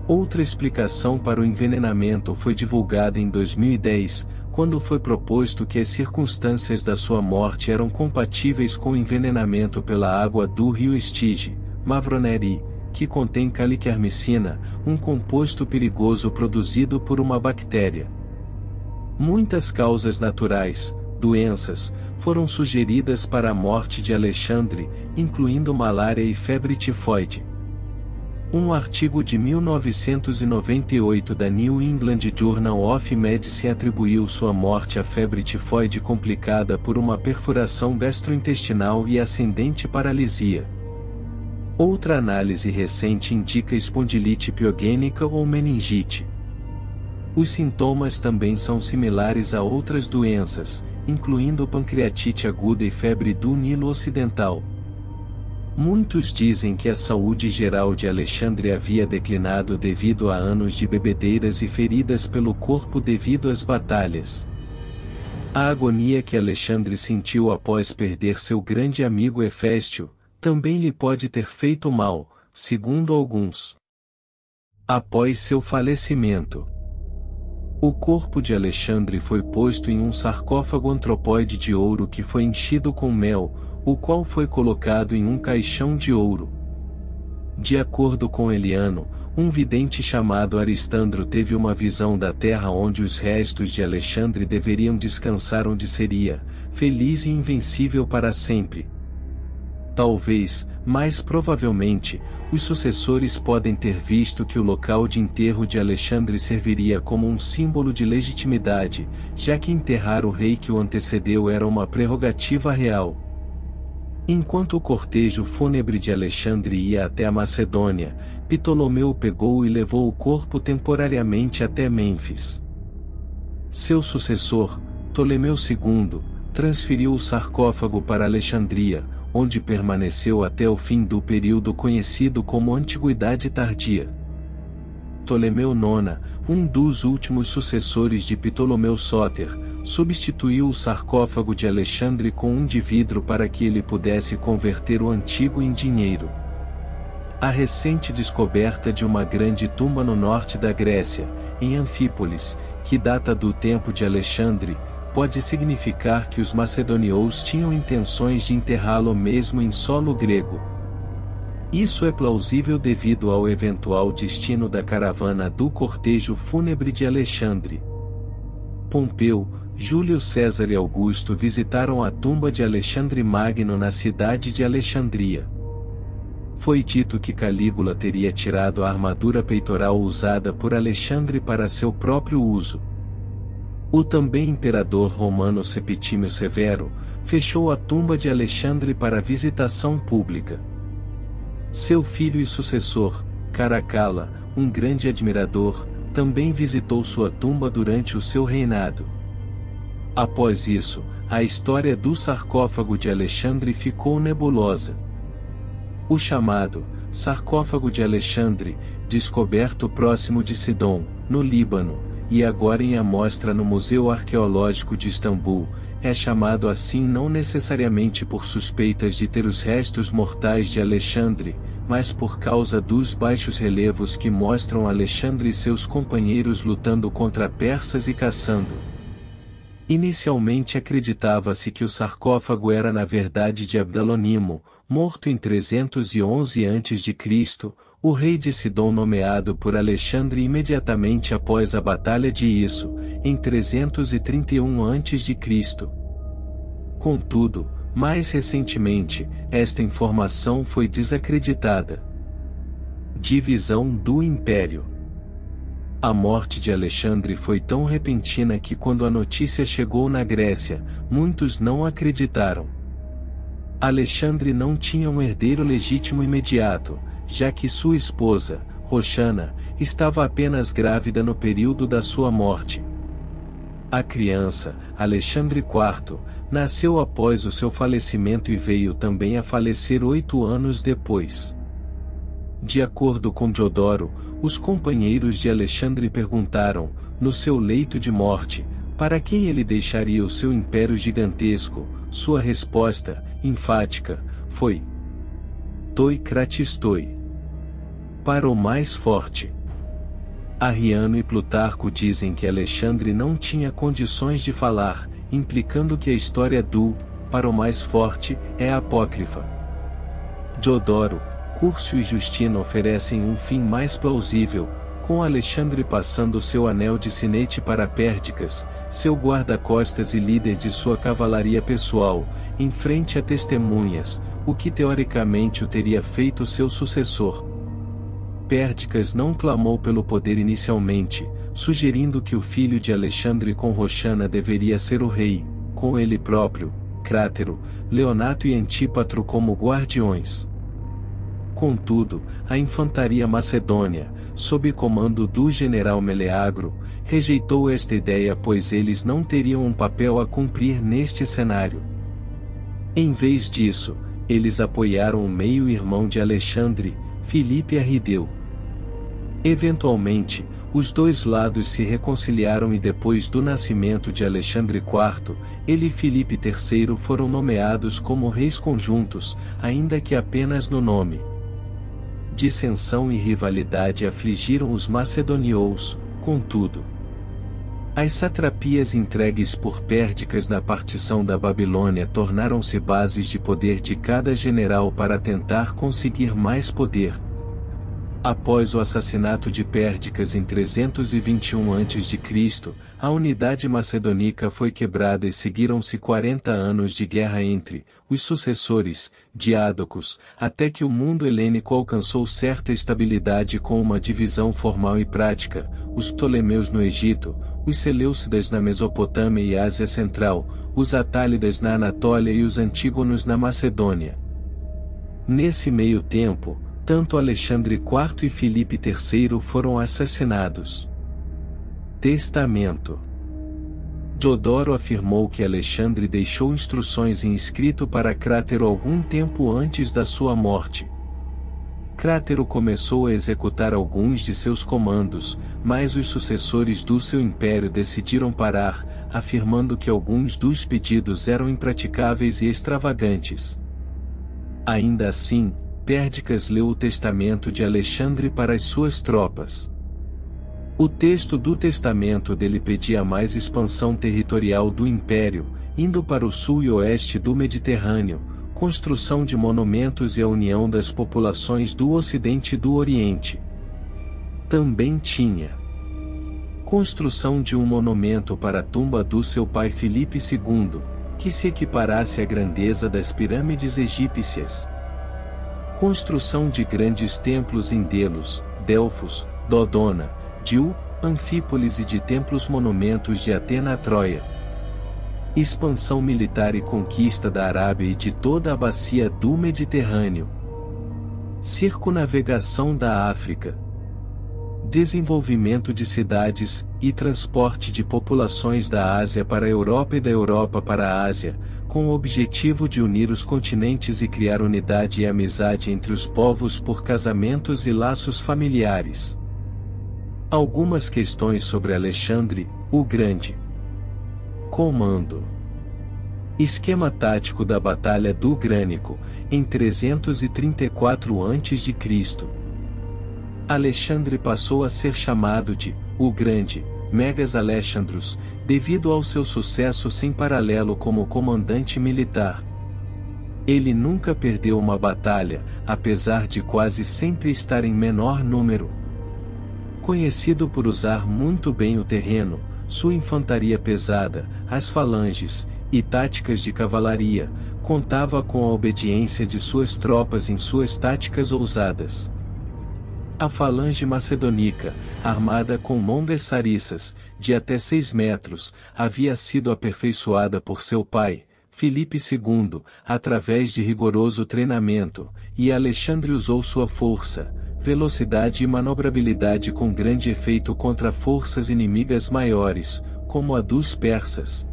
Outra explicação para o envenenamento foi divulgada em 2010, quando foi proposto que as circunstâncias da sua morte eram compatíveis com o envenenamento pela água do rio Estige, Mavroneri, que contém calicarmicina, um composto perigoso produzido por uma bactéria. Muitas causas naturais, doenças, foram sugeridas para a morte de Alexandre, incluindo malária e febre tifoide. Um artigo de 1998 da New England Journal of Medicine atribuiu sua morte à febre tifoide complicada por uma perfuração gastrointestinal e ascendente paralisia. Outra análise recente indica espondilite piogênica ou meningite. Os sintomas também são similares a outras doenças, incluindo pancreatite aguda e febre do Nilo Ocidental. Muitos dizem que a saúde geral de Alexandre havia declinado devido a anos de bebedeiras e feridas pelo corpo devido às batalhas. A agonia que Alexandre sentiu após perder seu grande amigo Heféstio, também lhe pode ter feito mal, segundo alguns. Após seu falecimento, o corpo de Alexandre foi posto em um sarcófago antropóide de ouro que foi enchido com mel, o qual foi colocado em um caixão de ouro. De acordo com Eliano, um vidente chamado Aristandro teve uma visão da terra onde os restos de Alexandre deveriam descansar, onde seria feliz e invencível para sempre. Talvez, mais provavelmente, os sucessores podem ter visto que o local de enterro de Alexandre serviria como um símbolo de legitimidade, já que enterrar o rei que o antecedeu era uma prerrogativa real. Enquanto o cortejo fúnebre de Alexandre ia até a Macedônia, Ptolomeu o pegou e levou o corpo temporariamente até Mênfis. Seu sucessor, Ptolomeu II, transferiu o sarcófago para Alexandria, onde permaneceu até o fim do período conhecido como Antiguidade Tardia. Ptolomeu IX, um dos últimos sucessores de Ptolomeu Sóter, substituiu o sarcófago de Alexandre com um de vidro para que ele pudesse converter o antigo em dinheiro. A recente descoberta de uma grande tumba no norte da Grécia, em Anfípolis, que data do tempo de Alexandre, pode significar que os macedônios tinham intenções de enterrá-lo mesmo em solo grego. Isso é plausível devido ao eventual destino da caravana do cortejo fúnebre de Alexandre. Pompeu, Júlio César e Augusto visitaram a tumba de Alexandre Magno na cidade de Alexandria. Foi dito que Calígula teria tirado a armadura peitoral usada por Alexandre para seu próprio uso. O também imperador romano Septímio Severo fechou a tumba de Alexandre para visitação pública. Seu filho e sucessor, Caracalla, um grande admirador, também visitou sua tumba durante o seu reinado. Após isso, a história do sarcófago de Alexandre ficou nebulosa. O chamado sarcófago de Alexandre, descoberto próximo de Sidom, no Líbano, e agora em amostra no Museu Arqueológico de Istambul, é chamado assim não necessariamente por suspeitas de ter os restos mortais de Alexandre, mas por causa dos baixos relevos que mostram Alexandre e seus companheiros lutando contra persas e caçando. Inicialmente acreditava-se que o sarcófago era na verdade de Abdalonimo, morto em 311 a.C., o rei de Sidom nomeado por Alexandre imediatamente após a Batalha de Isso, em 331 a.C. Contudo, mais recentemente, esta informação foi desacreditada. Divisão do Império. A morte de Alexandre foi tão repentina que quando a notícia chegou na Grécia, muitos não acreditaram. Alexandre não tinha um herdeiro legítimo imediato, já que sua esposa, Roxana, estava apenas grávida no período da sua morte. A criança, Alexandre IV, nasceu após o seu falecimento e veio também a falecer 8 anos depois. De acordo com Diodoro, os companheiros de Alexandre perguntaram, no seu leito de morte, para quem ele deixaria o seu império gigantesco. Sua resposta, enfática, foi: Toi Cratis toi. Para o mais forte. Arriano e Plutarco dizem que Alexandre não tinha condições de falar, implicando que a história do para o mais forte é apócrifa. Diodoro, Curcio e Justino oferecem um fim mais plausível, com Alexandre passando seu anel de sinete para Perdicas, seu guarda-costas e líder de sua cavalaria pessoal, em frente a testemunhas, o que teoricamente o teria feito seu sucessor. Perdicas não clamou pelo poder inicialmente, sugerindo que o filho de Alexandre com Roxana deveria ser o rei, com ele próprio, Crátero, Leonato e Antípatro como guardiões. Contudo, a infantaria macedônia, sob comando do general Meleagro, rejeitou esta ideia pois eles não teriam um papel a cumprir neste cenário. Em vez disso, eles apoiaram o meio-irmão de Alexandre, Filipe Arrideu. Eventualmente, os dois lados se reconciliaram e depois do nascimento de Alexandre IV, ele e Filipe III foram nomeados como reis conjuntos, ainda que apenas no nome. Dissensão e rivalidade afligiram os macedônios, contudo. As satrapias entregues por Perdicas na partição da Babilônia tornaram-se bases de poder de cada general para tentar conseguir mais poder. Após o assassinato de Pérdicas em 321 a.C., a unidade macedônica foi quebrada e seguiram-se 40 anos de guerra entre os sucessores, Diádocos, até que o mundo helênico alcançou certa estabilidade com uma divisão formal e prática, os Ptolomeus no Egito, os Seleucidas na Mesopotâmia e Ásia Central, os Atálidas na Anatólia e os Antígonos na Macedônia. Nesse meio tempo, tanto Alexandre IV e Filipe III foram assassinados. Testamento. Diodoro afirmou que Alexandre deixou instruções em escrito para Crátero algum tempo antes da sua morte. Crátero começou a executar alguns de seus comandos, mas os sucessores do seu império decidiram parar, afirmando que alguns dos pedidos eram impraticáveis e extravagantes. Ainda assim, Pérdicas leu o testamento de Alexandre para as suas tropas. O texto do testamento dele pedia mais expansão territorial do império, indo para o sul e oeste do Mediterrâneo, construção de monumentos e a união das populações do Ocidente e do Oriente. Também tinha construção de um monumento para a tumba do seu pai Filipe II, que se equiparasse à grandeza das pirâmides egípcias. Construção de grandes templos em Delos, Delfos, Dodona, Diu, Anfípolis e de templos-monumentos de Atena a Troia. Expansão militar e conquista da Arábia e de toda a bacia do Mediterrâneo. Circunnavegação da África. Desenvolvimento de cidades, e transporte de populações da Ásia para a Europa e da Europa para a Ásia, com o objetivo de unir os continentes e criar unidade e amizade entre os povos por casamentos e laços familiares. Algumas questões sobre Alexandre, o Grande. Comando. Esquema tático da Batalha do Grânico, em 334 a.C. Alexandre passou a ser chamado de o Grande, Megas Alexandros, devido ao seu sucesso sem paralelo como comandante militar. Ele nunca perdeu uma batalha, apesar de quase sempre estar em menor número. Conhecido por usar muito bem o terreno, sua infantaria pesada, as falanges, e táticas de cavalaria, contava com a obediência de suas tropas em suas táticas ousadas. A falange macedônica, armada com longas sariças, de até 6 metros, havia sido aperfeiçoada por seu pai, Filipe II, através de rigoroso treinamento, e Alexandre usou sua força, velocidade e manobrabilidade com grande efeito contra forças inimigas maiores, como a dos persas.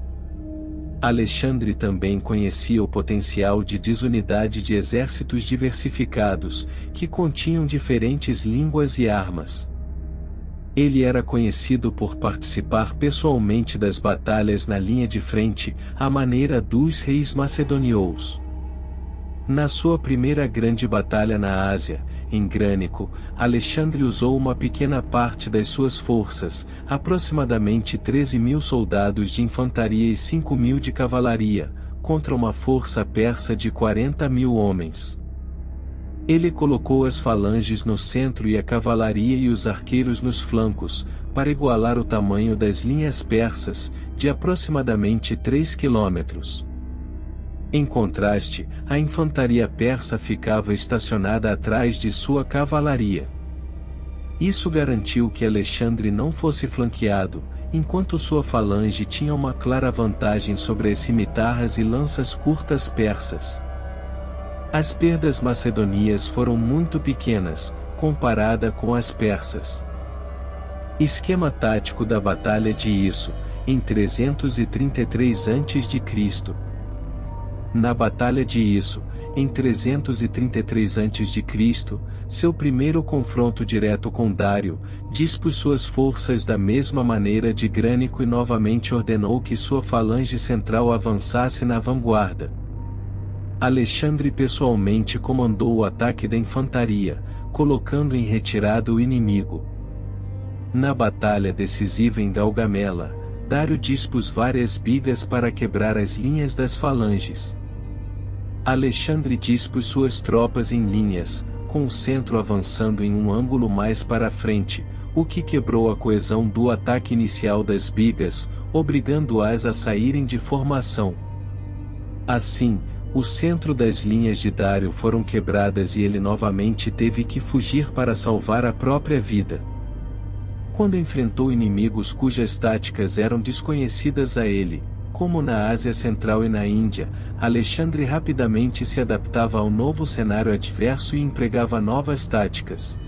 Alexandre também conhecia o potencial de desunidade de exércitos diversificados, que continham diferentes línguas e armas. Ele era conhecido por participar pessoalmente das batalhas na linha de frente, à maneira dos reis macedônios. Na sua primeira grande batalha na Ásia, em Grânico, Alexandre usou uma pequena parte das suas forças, aproximadamente 13.000 soldados de infantaria e 5.000 de cavalaria, contra uma força persa de 40.000 homens. Ele colocou as falanges no centro e a cavalaria e os arqueiros nos flancos, para igualar o tamanho das linhas persas, de aproximadamente 3 quilômetros. Em contraste, a infantaria persa ficava estacionada atrás de sua cavalaria. Isso garantiu que Alexandre não fosse flanqueado, enquanto sua falange tinha uma clara vantagem sobre as cimitarras e lanças curtas persas. As perdas macedonias foram muito pequenas, comparada com as persas. Esquema tático da Batalha de Isso, em 333 a.C. Na Batalha de Isso, em 333 a.C., seu primeiro confronto direto com Dário, dispôs suas forças da mesma maneira de Grânico e novamente ordenou que sua falange central avançasse na vanguarda. Alexandre pessoalmente comandou o ataque da infantaria, colocando em retirada o inimigo. Na batalha decisiva em Gaugamela, Dário dispôs várias bigas para quebrar as linhas das falanges. Alexandre dispôs suas tropas em linhas, com o centro avançando em um ângulo mais para frente, o que quebrou a coesão do ataque inicial das bigas, obrigando-as a saírem de formação. Assim, o centro das linhas de Dário foram quebradas e ele novamente teve que fugir para salvar a própria vida. Quando enfrentou inimigos cujas táticas eram desconhecidas a ele, como na Ásia Central e na Índia, Alexandre rapidamente se adaptava ao novo cenário adverso e empregava novas táticas.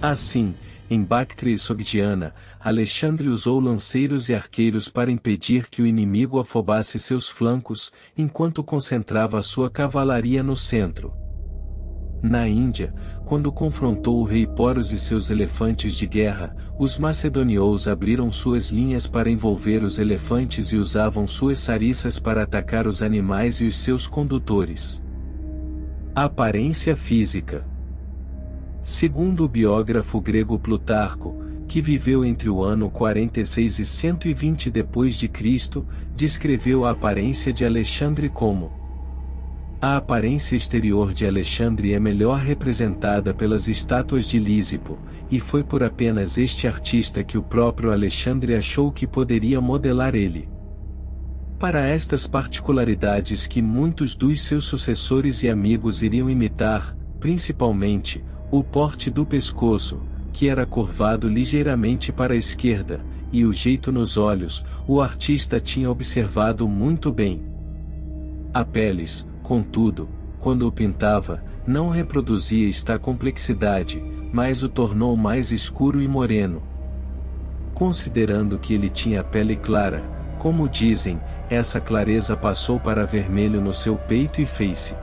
Assim, em Bactria e Sogdiana, Alexandre usou lanceiros e arqueiros para impedir que o inimigo afobasse seus flancos, enquanto concentrava a sua cavalaria no centro. Na Índia, quando confrontou o rei Poros e seus elefantes de guerra, os macedonios abriram suas linhas para envolver os elefantes e usavam suas sariças para atacar os animais e os seus condutores. Aparência física. Segundo o biógrafo grego Plutarco, que viveu entre o ano 46 e 120 d.C., descreveu a aparência de Alexandre como: a aparência exterior de Alexandre é melhor representada pelas estátuas de Lísipo, e foi por apenas este artista que o próprio Alexandre achou que poderia modelar ele. Para estas particularidades que muitos dos seus sucessores e amigos iriam imitar, principalmente, o porte do pescoço, que era curvado ligeiramente para a esquerda, e o jeito nos olhos, o artista tinha observado muito bem. A peles, contudo, quando o pintava, não reproduzia esta complexidade, mas o tornou mais escuro e moreno. Considerando que ele tinha pele clara, como dizem, essa clareza passou para vermelho no seu peito e face.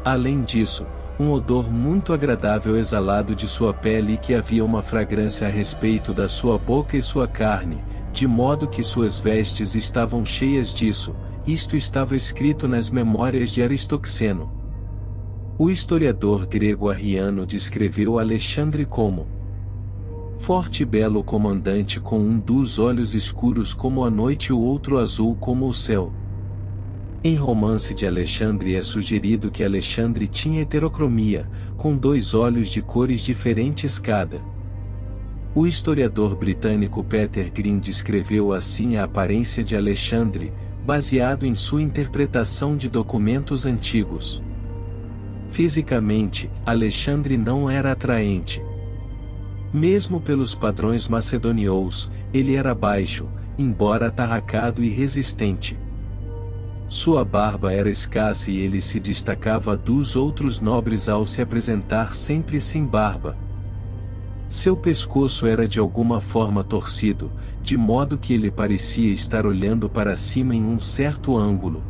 Além disso, um odor muito agradável exalado de sua pele e que havia uma fragrância a respeito da sua boca e sua carne, de modo que suas vestes estavam cheias disso. Isto estava escrito nas Memórias de Aristoxeno. O historiador grego Arriano descreveu Alexandre como forte e belo comandante com um dos olhos escuros como a noite e o outro azul como o céu. Em Romance de Alexandre é sugerido que Alexandre tinha heterocromia, com 2 olhos de cores diferentes cada. O historiador britânico Peter Green descreveu assim a aparência de Alexandre, baseado em sua interpretação de documentos antigos. Fisicamente, Alexandre não era atraente. Mesmo pelos padrões macedonios, ele era baixo, embora atarracado e resistente. Sua barba era escassa e ele se destacava dos outros nobres ao se apresentar sempre sem barba. Seu pescoço era de alguma forma torcido, de modo que ele parecia estar olhando para cima em um certo ângulo.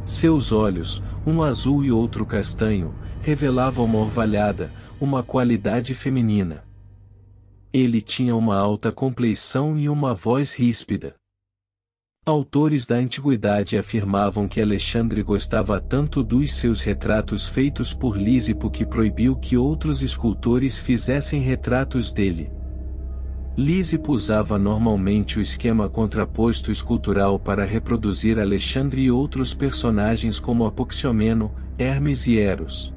Seus olhos, um azul e outro castanho, revelavam uma orvalhada, uma qualidade feminina. Ele tinha uma alta compleição e uma voz ríspida. Autores da antiguidade afirmavam que Alexandre gostava tanto dos seus retratos feitos por Lísipo que proibiu que outros escultores fizessem retratos dele. Lísipo usava normalmente o esquema contraposto escultural para reproduzir Alexandre e outros personagens como Apoxiomeno, Hermes e Eros.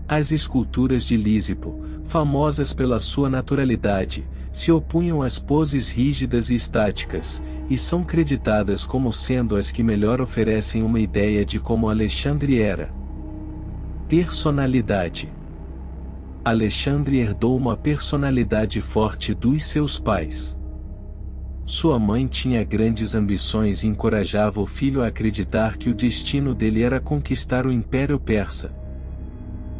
As esculturas de Lísipo, famosas pela sua naturalidade, se opunham às poses rígidas e estáticas, e são creditadas como sendo as que melhor oferecem uma ideia de como Alexandre era. Personalidade. Alexandre herdou uma personalidade forte dos seus pais. Sua mãe tinha grandes ambições e encorajava o filho a acreditar que o destino dele era conquistar o Império Persa.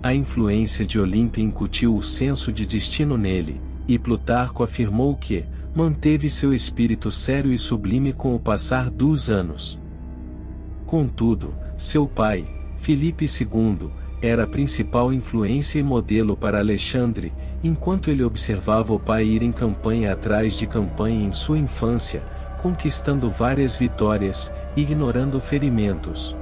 A influência de Olímpia incutiu o senso de destino nele, e Plutarco afirmou que manteve seu espírito sério e sublime com o passar dos anos. Contudo, seu pai, Filipe II, era a principal influência e modelo para Alexandre, enquanto ele observava o pai ir em campanha atrás de campanha em sua infância, conquistando várias vitórias, ignorando ferimentos.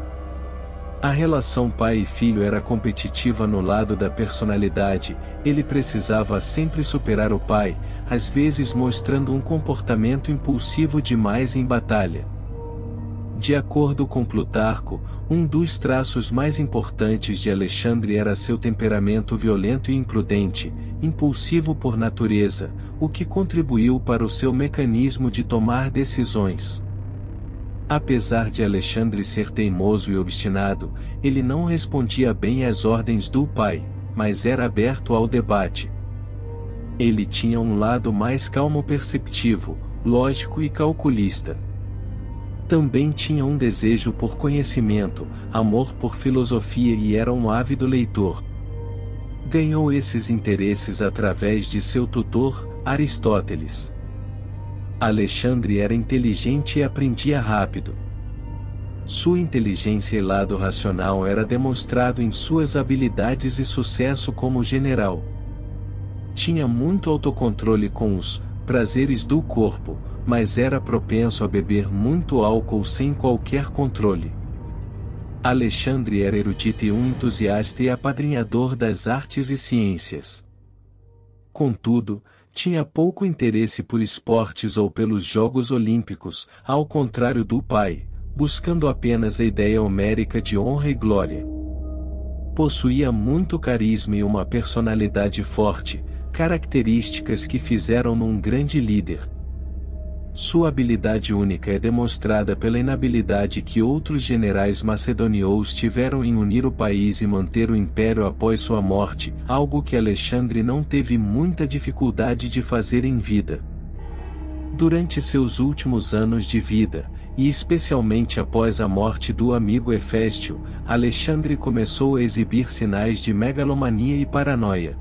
A relação pai e filho era competitiva no lado da personalidade, ele precisava sempre superar o pai, às vezes mostrando um comportamento impulsivo demais em batalha. De acordo com Plutarco, um dos traços mais importantes de Alexandre era seu temperamento violento e imprudente, impulsivo por natureza, o que contribuiu para o seu mecanismo de tomar decisões. Apesar de Alexandre ser teimoso e obstinado, ele não respondia bem às ordens do pai, mas era aberto ao debate. Ele tinha um lado mais calmo perceptivo, lógico e calculista. Também tinha um desejo por conhecimento, amor por filosofia e era um ávido leitor. Ganhou esses interesses através de seu tutor, Aristóteles. Alexandre era inteligente e aprendia rápido. Sua inteligência e lado racional era demonstrado em suas habilidades e sucesso como general. Tinha muito autocontrole com os prazeres do corpo, mas era propenso a beber muito álcool sem qualquer controle. Alexandre era erudito e um entusiasta e apadrinhador das artes e ciências. Contudo, tinha pouco interesse por esportes ou pelos Jogos Olímpicos, ao contrário do pai, buscando apenas a ideia homérica de honra e glória. Possuía muito carisma e uma personalidade forte, características que fizeram-no um grande líder. Sua habilidade única é demonstrada pela inabilidade que outros generais macedônios tiveram em unir o país e manter o império após sua morte, algo que Alexandre não teve muita dificuldade de fazer em vida. Durante seus últimos anos de vida, e especialmente após a morte do amigo Heféstio, Alexandre começou a exibir sinais de megalomania e paranoia.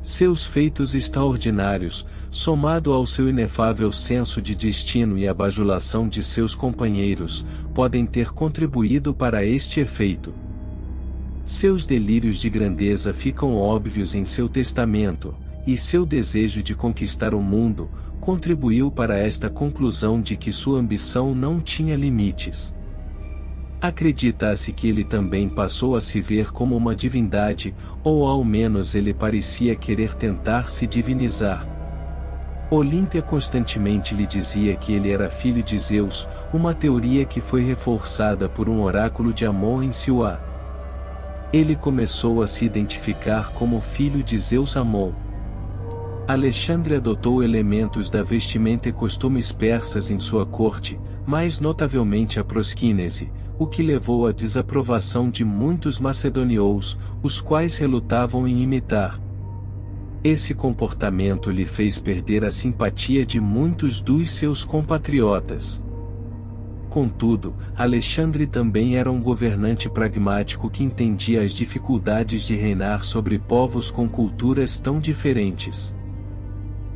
Seus feitos extraordinários, somado ao seu inefável senso de destino e a bajulação de seus companheiros, podem ter contribuído para este efeito. Seus delírios de grandeza ficam óbvios em seu testamento, e seu desejo de conquistar o mundo, contribuiu para esta conclusão de que sua ambição não tinha limites. Acredita-se que ele também passou a se ver como uma divindade, ou ao menos ele parecia querer tentar se divinizar. Olímpia constantemente lhe dizia que ele era filho de Zeus, uma teoria que foi reforçada por um oráculo de Amon em Siuá. Ele começou a se identificar como filho de Zeus Amon. Alexandre adotou elementos da vestimenta e costumes persas em sua corte, mais notavelmente a prosquínese, o que levou à desaprovação de muitos macedônios, os quais relutavam em imitar. Esse comportamento lhe fez perder a simpatia de muitos dos seus compatriotas. Contudo, Alexandre também era um governante pragmático que entendia as dificuldades de reinar sobre povos com culturas tão diferentes.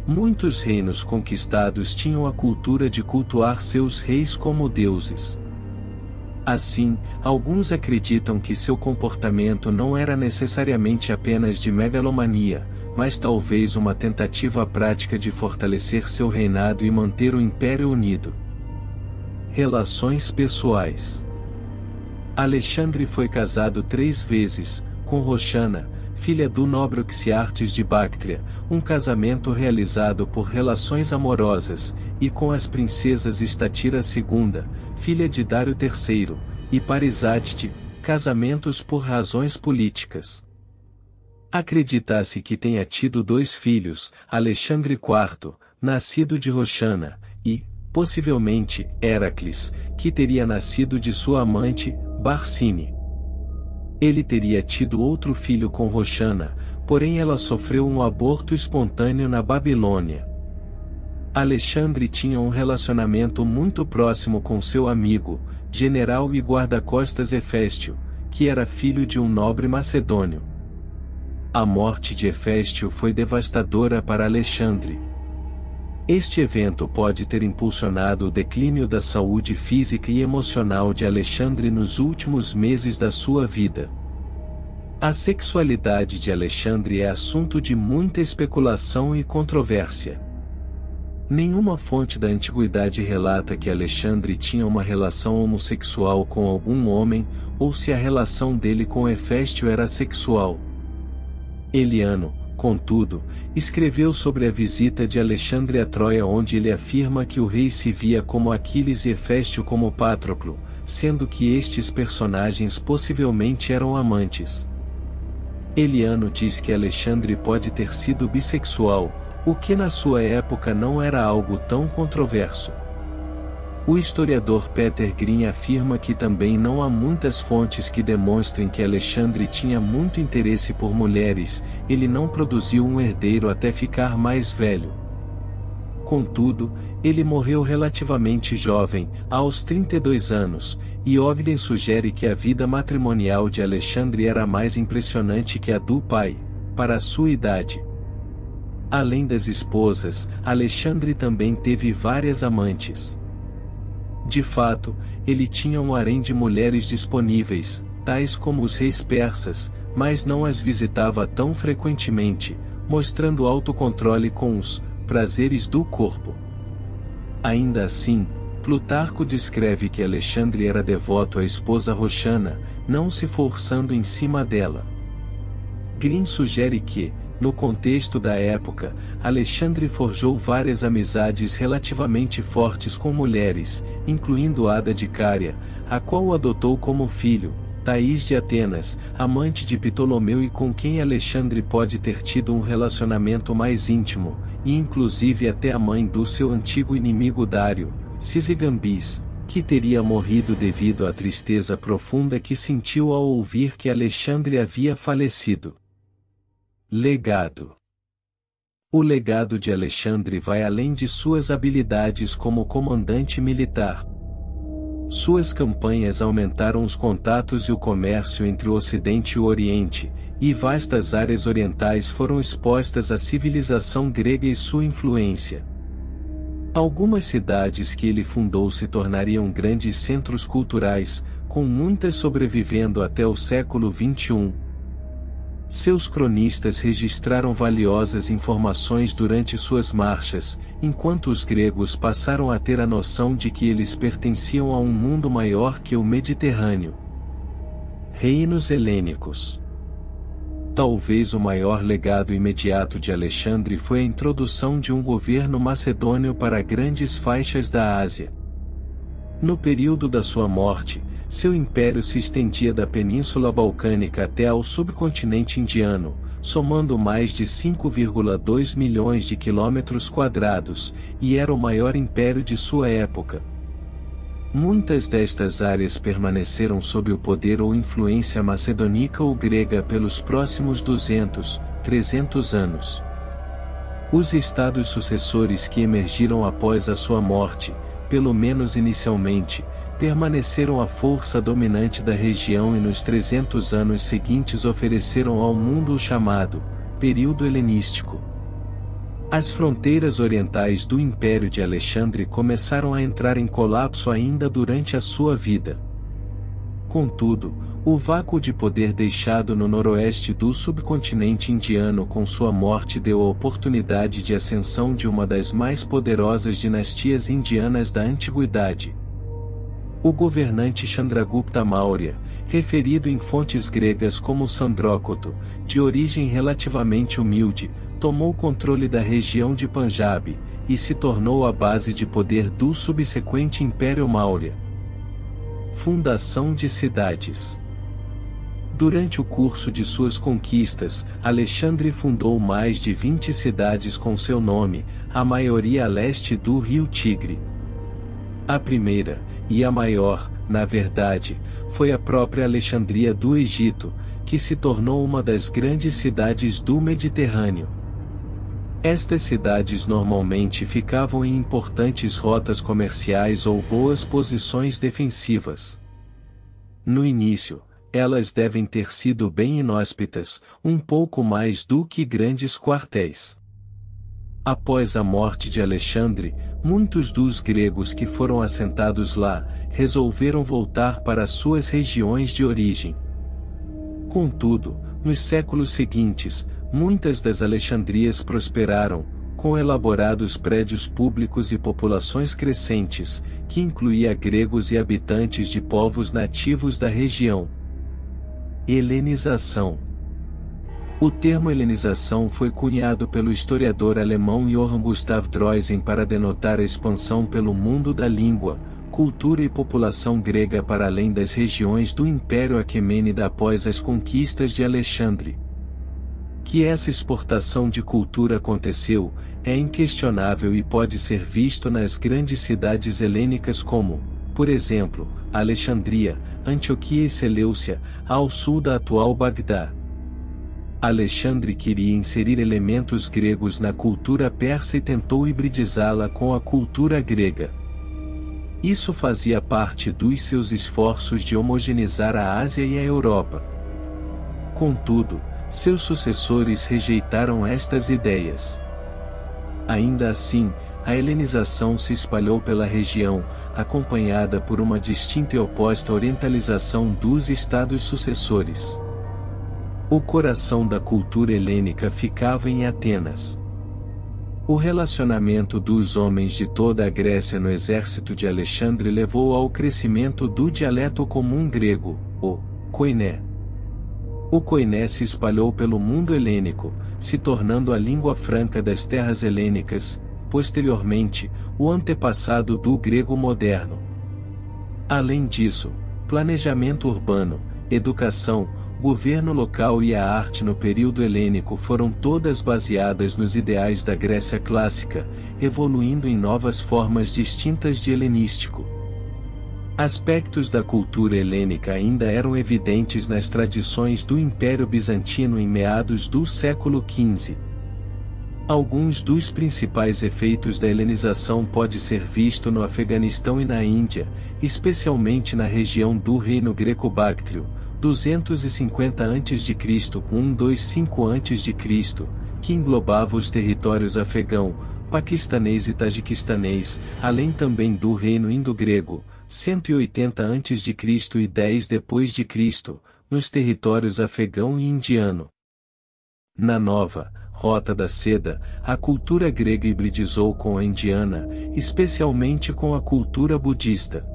Muitos reinos conquistados tinham a cultura de cultuar seus reis como deuses. Assim, alguns acreditam que seu comportamento não era necessariamente apenas de megalomania, mas talvez uma tentativa prática de fortalecer seu reinado e manter o império unido. Relações pessoais. Alexandre foi casado 3 vezes, com Roxana, filha do nobre Oxiartes de Bactria, um casamento realizado por relações amorosas, e com as princesas Estatira II, filha de Dário III, e Parizatite, casamentos por razões políticas. Acredita-se que tenha tido 2 filhos, Alexandre IV, nascido de Roxana, e, possivelmente, Heracles, que teria nascido de sua amante, Barcine. Ele teria tido outro filho com Roxana, porém ela sofreu um aborto espontâneo na Babilônia. Alexandre tinha um relacionamento muito próximo com seu amigo, general e guarda-costas Heféstio, que era filho de um nobre macedônio. A morte de Heféstio foi devastadora para Alexandre. Este evento pode ter impulsionado o declínio da saúde física e emocional de Alexandre nos últimos meses da sua vida. A sexualidade de Alexandre é assunto de muita especulação e controvérsia. Nenhuma fonte da antiguidade relata que Alexandre tinha uma relação homossexual com algum homem, ou se a relação dele com Heféstio era sexual. Eliano, Contudo, escreveu sobre a visita de Alexandre a Troia, onde ele afirma que o rei se via como Aquiles e Heféstio como Patroclo, sendo que estes personagens possivelmente eram amantes. Eliano diz que Alexandre pode ter sido bissexual, o que na sua época não era algo tão controverso. O historiador Peter Green afirma que também não há muitas fontes que demonstrem que Alexandre tinha muito interesse por mulheres, ele não produziu um herdeiro até ficar mais velho. Contudo, ele morreu relativamente jovem, aos 32 anos, e Ogden sugere que a vida matrimonial de Alexandre era mais impressionante que a do pai, para a sua idade. Além das esposas, Alexandre também teve várias amantes. De fato, ele tinha um harém de mulheres disponíveis, tais como os reis persas, mas não as visitava tão frequentemente, mostrando autocontrole com os prazeres do corpo. Ainda assim, Plutarco descreve que Alexandre era devoto à esposa Roxana, não se forçando em cima dela. Green sugere que, no contexto da época, Alexandre forjou várias amizades relativamente fortes com mulheres, incluindo Ada de Cária, a qual o adotou como filho, Thaís de Atenas, amante de Ptolomeu e com quem Alexandre pode ter tido um relacionamento mais íntimo, e inclusive até a mãe do seu antigo inimigo Dário, Sisygambis, que teria morrido devido à tristeza profunda que sentiu ao ouvir que Alexandre havia falecido. Legado. O legado de Alexandre vai além de suas habilidades como comandante militar. Suas campanhas aumentaram os contatos e o comércio entre o Ocidente e o Oriente, e vastas áreas orientais foram expostas à civilização grega e sua influência. Algumas cidades que ele fundou se tornariam grandes centros culturais, com muitas sobrevivendo até o século XXI. Seus cronistas registraram valiosas informações durante suas marchas, enquanto os gregos passaram a ter a noção de que eles pertenciam a um mundo maior que o Mediterrâneo. Reinos helênicos. Talvez o maior legado imediato de Alexandre foi a introdução de um governo macedônio para grandes faixas da Ásia. No período da sua morte, seu império se estendia da Península Balcânica até ao subcontinente indiano, somando mais de 5,2 milhões de quilômetros quadrados, e era o maior império de sua época. Muitas destas áreas permaneceram sob o poder ou influência macedônica ou grega pelos próximos 200, 300 anos. Os estados sucessores que emergiram após a sua morte, pelo menos inicialmente, permaneceram a força dominante da região e nos 300 anos seguintes ofereceram ao mundo o chamado período helenístico. As fronteiras orientais do Império de Alexandre começaram a entrar em colapso ainda durante a sua vida. Contudo, o vácuo de poder deixado no noroeste do subcontinente indiano com sua morte deu a oportunidade de ascensão de uma das mais poderosas dinastias indianas da antiguidade. O governante Chandragupta Maurya, referido em fontes gregas como Sandrócoto, de origem relativamente humilde, tomou o controle da região de Panjab, e se tornou a base de poder do subsequente Império Maurya. Fundação de cidades. Durante o curso de suas conquistas, Alexandre fundou mais de 20 cidades com seu nome, a maioria a leste do rio Tigre. A primeira, e a maior, na verdade, foi a própria Alexandria do Egito, que se tornou uma das grandes cidades do Mediterrâneo. Estas cidades normalmente ficavam em importantes rotas comerciais ou boas posições defensivas. No início, elas devem ter sido bem inóspitas, um pouco mais do que grandes quartéis. Após a morte de Alexandre, muitos dos gregos que foram assentados lá, resolveram voltar para suas regiões de origem. Contudo, nos séculos seguintes, muitas das Alexandrias prosperaram, com elaborados prédios públicos e populações crescentes, que incluía gregos e habitantes de povos nativos da região. Helenização. O termo helenização foi cunhado pelo historiador alemão Johann Gustav Droysen para denotar a expansão pelo mundo da língua, cultura e população grega para além das regiões do Império Aquemênida após as conquistas de Alexandre. Que essa exportação de cultura aconteceu, é inquestionável e pode ser visto nas grandes cidades helênicas como, por exemplo, Alexandria, Antioquia e Seleucia, ao sul da atual Bagdá. Alexandre queria inserir elementos gregos na cultura persa e tentou hibridizá-la com a cultura grega. Isso fazia parte dos seus esforços de homogeneizar a Ásia e a Europa. Contudo, seus sucessores rejeitaram estas ideias. Ainda assim, a helenização se espalhou pela região, acompanhada por uma distinta e oposta orientalização dos estados sucessores. O coração da cultura helênica ficava em Atenas. O relacionamento dos homens de toda a Grécia no exército de Alexandre levou ao crescimento do dialeto comum grego, o koiné. O koiné se espalhou pelo mundo helênico, se tornando a língua franca das terras helênicas, posteriormente, o antepassado do grego moderno. Além disso, planejamento urbano, educação, governo local e a arte no período helênico foram todas baseadas nos ideais da Grécia clássica, evoluindo em novas formas distintas de helenístico. Aspectos da cultura helênica ainda eram evidentes nas tradições do Império Bizantino em meados do século XV. Alguns dos principais efeitos da helenização pode ser visto no Afeganistão e na Índia, especialmente na região do Reino Greco-Báctrio, 250 a.C. 125 a.C., que englobava os territórios afegão, paquistanês e tajiquistanês, além também do Reino Indo-Grego, 180 a.C. e 10 d.C., nos territórios afegão e indiano. Na nova Rota da Seda, a cultura grega hibridizou com a indiana, especialmente com a cultura budista.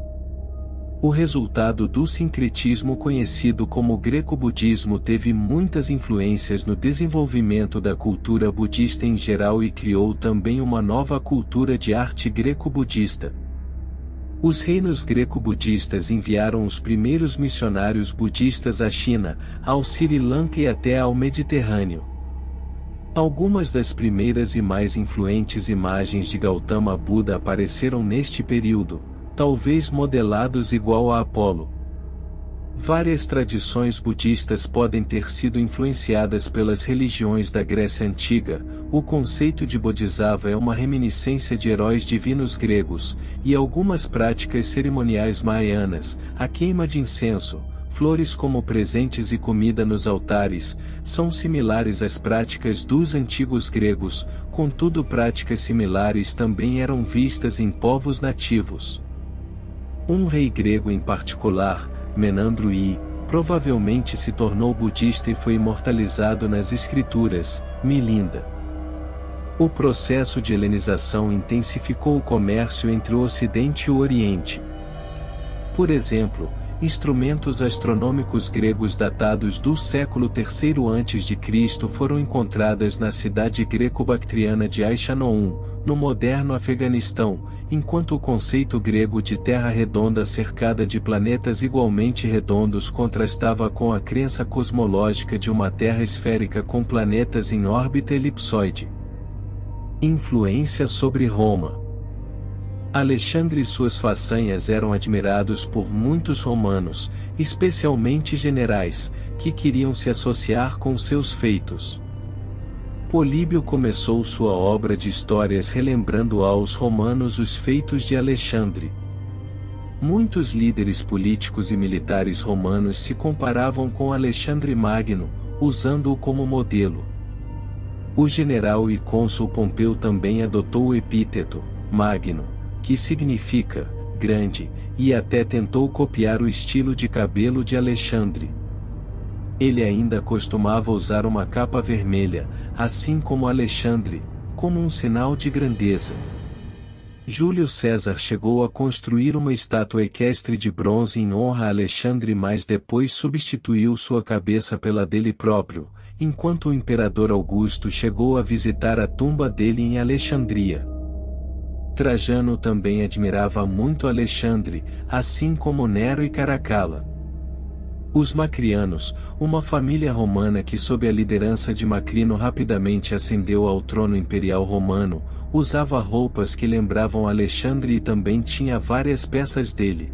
O resultado do sincretismo conhecido como greco-budismo teve muitas influências no desenvolvimento da cultura budista em geral e criou também uma nova cultura de arte greco-budista. Os reinos greco-budistas enviaram os primeiros missionários budistas à China, ao Sri Lanka e até ao Mediterrâneo. Algumas das primeiras e mais influentes imagens de Gautama Buda apareceram neste período, talvez modelados igual a Apolo. Várias tradições budistas podem ter sido influenciadas pelas religiões da Grécia Antiga. O conceito de Bodhisattva é uma reminiscência de heróis divinos gregos, e algumas práticas cerimoniais maianas, a queima de incenso, flores como presentes e comida nos altares, são similares às práticas dos antigos gregos, contudo práticas similares também eram vistas em povos nativos. Um rei grego em particular, Menandro I, provavelmente se tornou budista e foi imortalizado nas escrituras, Milinda. O processo de helenização intensificou o comércio entre o Ocidente e o Oriente. Por exemplo, instrumentos astronômicos gregos datados do século III a.C. foram encontrados na cidade greco-bactriana de Aixanoum, no moderno Afeganistão, enquanto o conceito grego de terra redonda cercada de planetas igualmente redondos contrastava com a crença cosmológica de uma terra esférica com planetas em órbita elipsoide. Influência sobre Roma. Alexandre e suas façanhas eram admirados por muitos romanos, especialmente generais, que queriam se associar com seus feitos. Políbio começou sua obra de histórias relembrando aos romanos os feitos de Alexandre. Muitos líderes políticos e militares romanos se comparavam com Alexandre Magno, usando-o como modelo. O general e cônsul Pompeu também adotou o epíteto, Magno, que significa grande, e até tentou copiar o estilo de cabelo de Alexandre. Ele ainda costumava usar uma capa vermelha, assim como Alexandre, como um sinal de grandeza. Júlio César chegou a construir uma estátua equestre de bronze em honra a Alexandre, mas depois substituiu sua cabeça pela dele próprio, enquanto o imperador Augusto chegou a visitar a tumba dele em Alexandria. Trajano também admirava muito Alexandre, assim como Nero e Caracalla. Os Macrianos, uma família romana que sob a liderança de Macrino rapidamente ascendeu ao trono imperial romano, usava roupas que lembravam Alexandre e também tinha várias peças dele.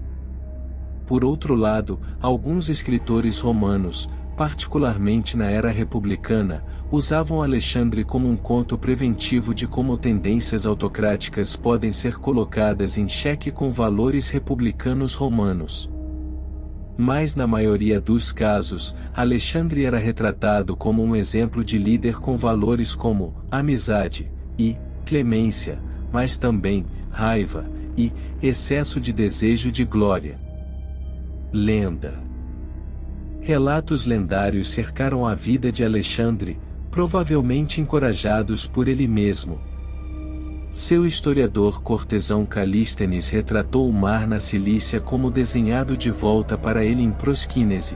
Por outro lado, alguns escritores romanos, particularmente na era republicana, usavam Alexandre como um conto preventivo de como tendências autocráticas podem ser colocadas em xeque com valores republicanos romanos. Mas na maioria dos casos, Alexandre era retratado como um exemplo de líder com valores como amizade e clemência, mas também raiva e excesso de desejo de glória. Lenda. Relatos lendários cercaram a vida de Alexandre, provavelmente encorajados por ele mesmo. Seu historiador cortesão Calístenes retratou o mar na Cilícia como desenhado de volta para ele em prosquínese.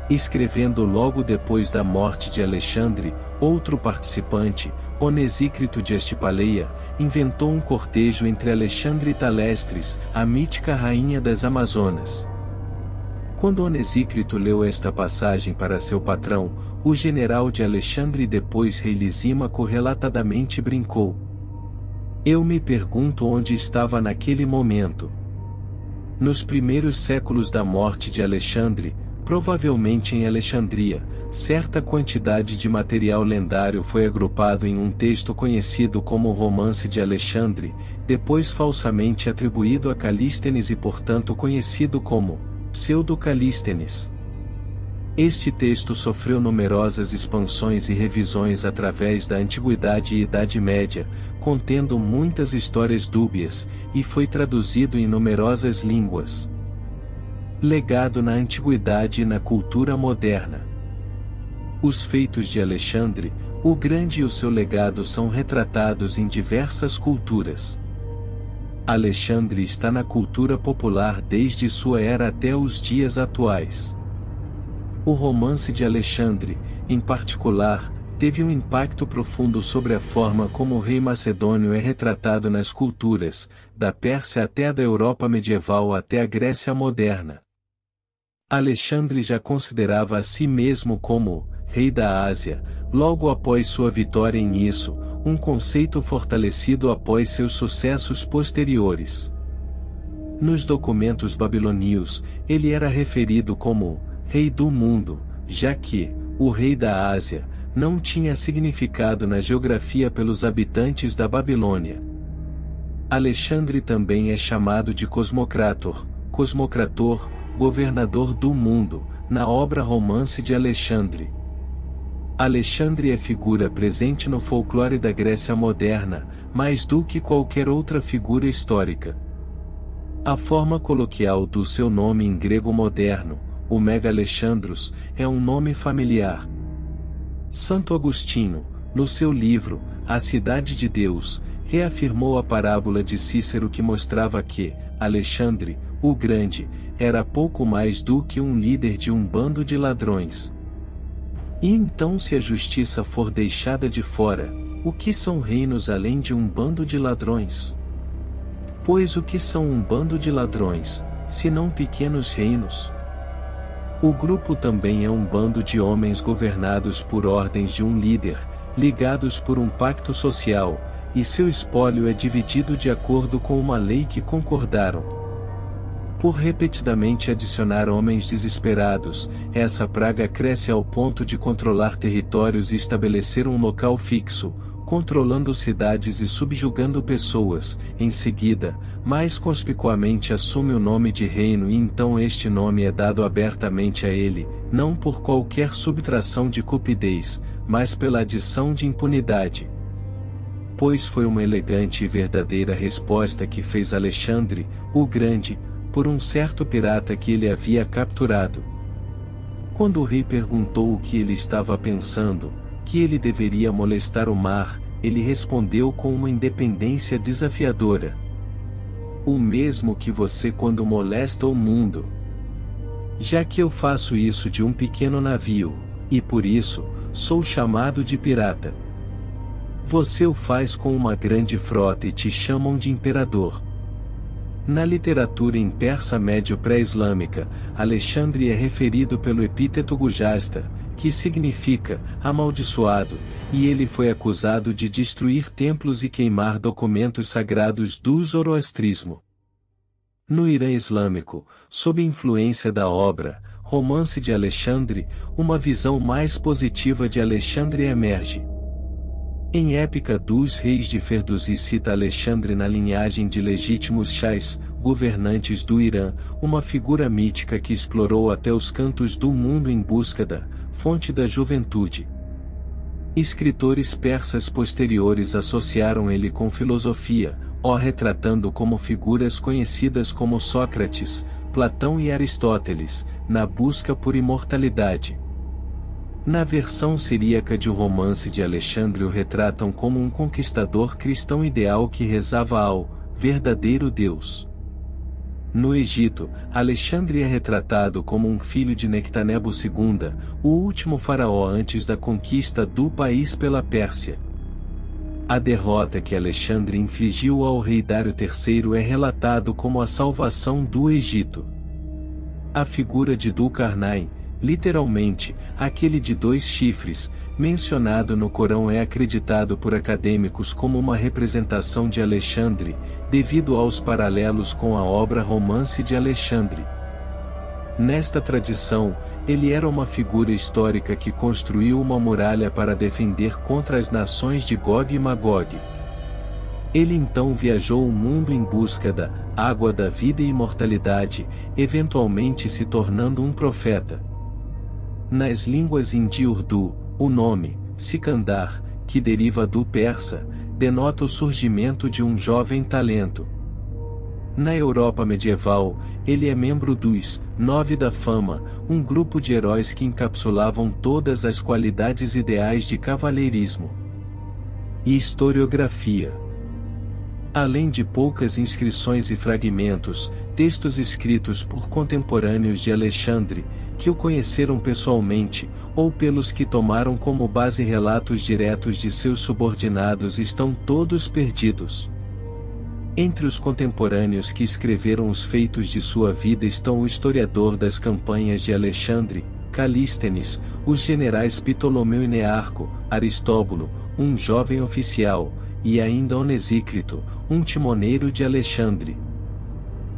Escrevendo logo depois da morte de Alexandre, outro participante, Onesícrito de Estipaleia, inventou um cortejo entre Alexandre e Talestres, a mítica rainha das Amazonas. Quando Onesícrito leu esta passagem para seu patrão, o general de Alexandre e depois rei Lisímaco relatadamente brincou: "Eu me pergunto onde estava naquele momento." Nos primeiros séculos da morte de Alexandre, provavelmente em Alexandria, certa quantidade de material lendário foi agrupado em um texto conhecido como o Romance de Alexandre, depois falsamente atribuído a Calístenes e portanto conhecido como Pseudo-Calístenes. Este texto sofreu numerosas expansões e revisões através da Antiguidade e Idade Média, contendo muitas histórias dúbias, e foi traduzido em numerosas línguas. Legado na Antiguidade e na cultura moderna. Os feitos de Alexandre, o Grande e o seu legado são retratados em diversas culturas. Alexandre está na cultura popular desde sua era até os dias atuais. O Romance de Alexandre, em particular, teve um impacto profundo sobre a forma como o rei macedônio é retratado nas culturas, da Pérsia até a da Europa medieval até a Grécia moderna. Alexandre já considerava a si mesmo como rei da Ásia, logo após sua vitória em Isso, um conceito fortalecido após seus sucessos posteriores. Nos documentos babilônios, ele era referido como rei do mundo, já que o rei da Ásia não tinha significado na geografia pelos habitantes da Babilônia. Alexandre também é chamado de Cosmocrator, governador do mundo, na obra Romance de Alexandre. Alexandre é figura presente no folclore da Grécia moderna, mais do que qualquer outra figura histórica. A forma coloquial do seu nome em grego moderno, o Mega Alexandros, é um nome familiar. Santo Agostinho, no seu livro, A Cidade de Deus, reafirmou a parábola de Cícero que mostrava que Alexandre, o Grande, era pouco mais do que um líder de um bando de ladrões. E então, se a justiça for deixada de fora, o que são reinos além de um bando de ladrões? Pois o que são um bando de ladrões, senão pequenos reinos? O grupo também é um bando de homens governados por ordens de um líder, ligados por um pacto social, e seu espólio é dividido de acordo com uma lei que concordaram. Por repetidamente adicionar homens desesperados, essa praga cresce ao ponto de controlar territórios e estabelecer um local fixo, controlando cidades e subjugando pessoas. Em seguida, mais conspicuamente assume o nome de reino e então este nome é dado abertamente a ele, não por qualquer subtração de cupidez, mas pela adição de impunidade. Pois foi uma elegante e verdadeira resposta que fez Alexandre, o Grande, por um certo pirata que ele havia capturado. Quando o rei perguntou o que ele estava pensando, que ele deveria molestar o mar, ele respondeu com uma independência desafiadora: "O mesmo que você quando molesta o mundo. Já que eu faço isso de um pequeno navio, e por isso, sou chamado de pirata. Você o faz com uma grande frota e te chamam de imperador. Na literatura em persa médio pré-islâmica, Alexandre é referido pelo epíteto Gujasta, que significa amaldiçoado, e ele foi acusado de destruir templos e queimar documentos sagrados do zoroastrismo. No Irã Islâmico, sob influência da obra Romance de Alexandre, uma visão mais positiva de Alexandre emerge. Em Épica dos Reis de Ferdowsi cita Alexandre na linhagem de legítimos shahs, governantes do Irã, uma figura mítica que explorou até os cantos do mundo em busca da fonte da juventude. Escritores persas posteriores associaram ele com filosofia, retratando como figuras conhecidas como Sócrates, Platão e Aristóteles, na busca por imortalidade. Na versão siríaca de O Romance de Alexandre o retratam como um conquistador cristão ideal que rezava ao verdadeiro Deus. No Egito, Alexandre é retratado como um filho de Nectanebo II, o último faraó antes da conquista do país pela Pérsia. A derrota que Alexandre infligiu ao rei Dário III é relatado como a salvação do Egito. A figura de Dul-Qarnain, literalmente, aquele de 2 chifres, mencionado no Corão é acreditado por acadêmicos como uma representação de Alexandre, devido aos paralelos com a obra Romance de Alexandre. Nesta tradição, ele era uma figura histórica que construiu uma muralha para defender contra as nações de Gog e Magog. Ele então viajou o mundo em busca da água da vida e imortalidade, eventualmente se tornando um profeta. Nas línguas hindi e urdu, o nome, Sikandar, que deriva do persa, denota o surgimento de um jovem talento. Na Europa medieval, ele é membro dos 9 da Fama, um grupo de heróis que encapsulavam todas as qualidades ideais de cavalheirismo e historiografia. Além de poucas inscrições e fragmentos, textos escritos por contemporâneos de Alexandre, que o conheceram pessoalmente, ou pelos que tomaram como base relatos diretos de seus subordinados estão todos perdidos. Entre os contemporâneos que escreveram os feitos de sua vida estão o historiador das campanhas de Alexandre, Calístenes, os generais Ptolomeu e Nearco, Aristóbulo, um jovem oficial, e ainda Onesícrito, um timoneiro de Alexandre.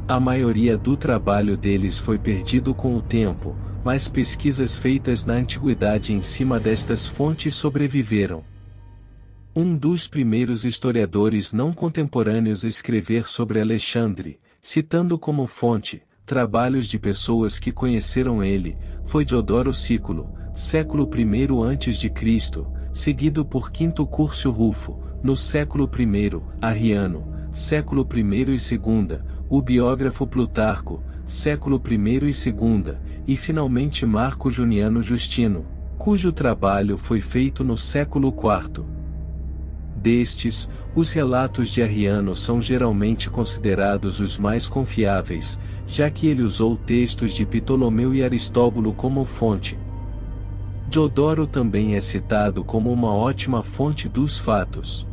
A maioria do trabalho deles foi perdido com o tempo, mas pesquisas feitas na antiguidade em cima destas fontes sobreviveram. Um dos primeiros historiadores não contemporâneos a escrever sobre Alexandre, citando como fonte trabalhos de pessoas que conheceram ele, foi Diodoro Sículo, século I a.C., seguido por Quinto Curcio Rufo, no século I, Arriano, século I e II, o biógrafo Plutarco, século I e II, e finalmente Marco Juniano Justino, cujo trabalho foi feito no século IV. Destes, os relatos de Arriano são geralmente considerados os mais confiáveis, já que ele usou textos de Ptolomeu e Aristóbulo como fonte. Diodoro também é citado como uma ótima fonte dos fatos.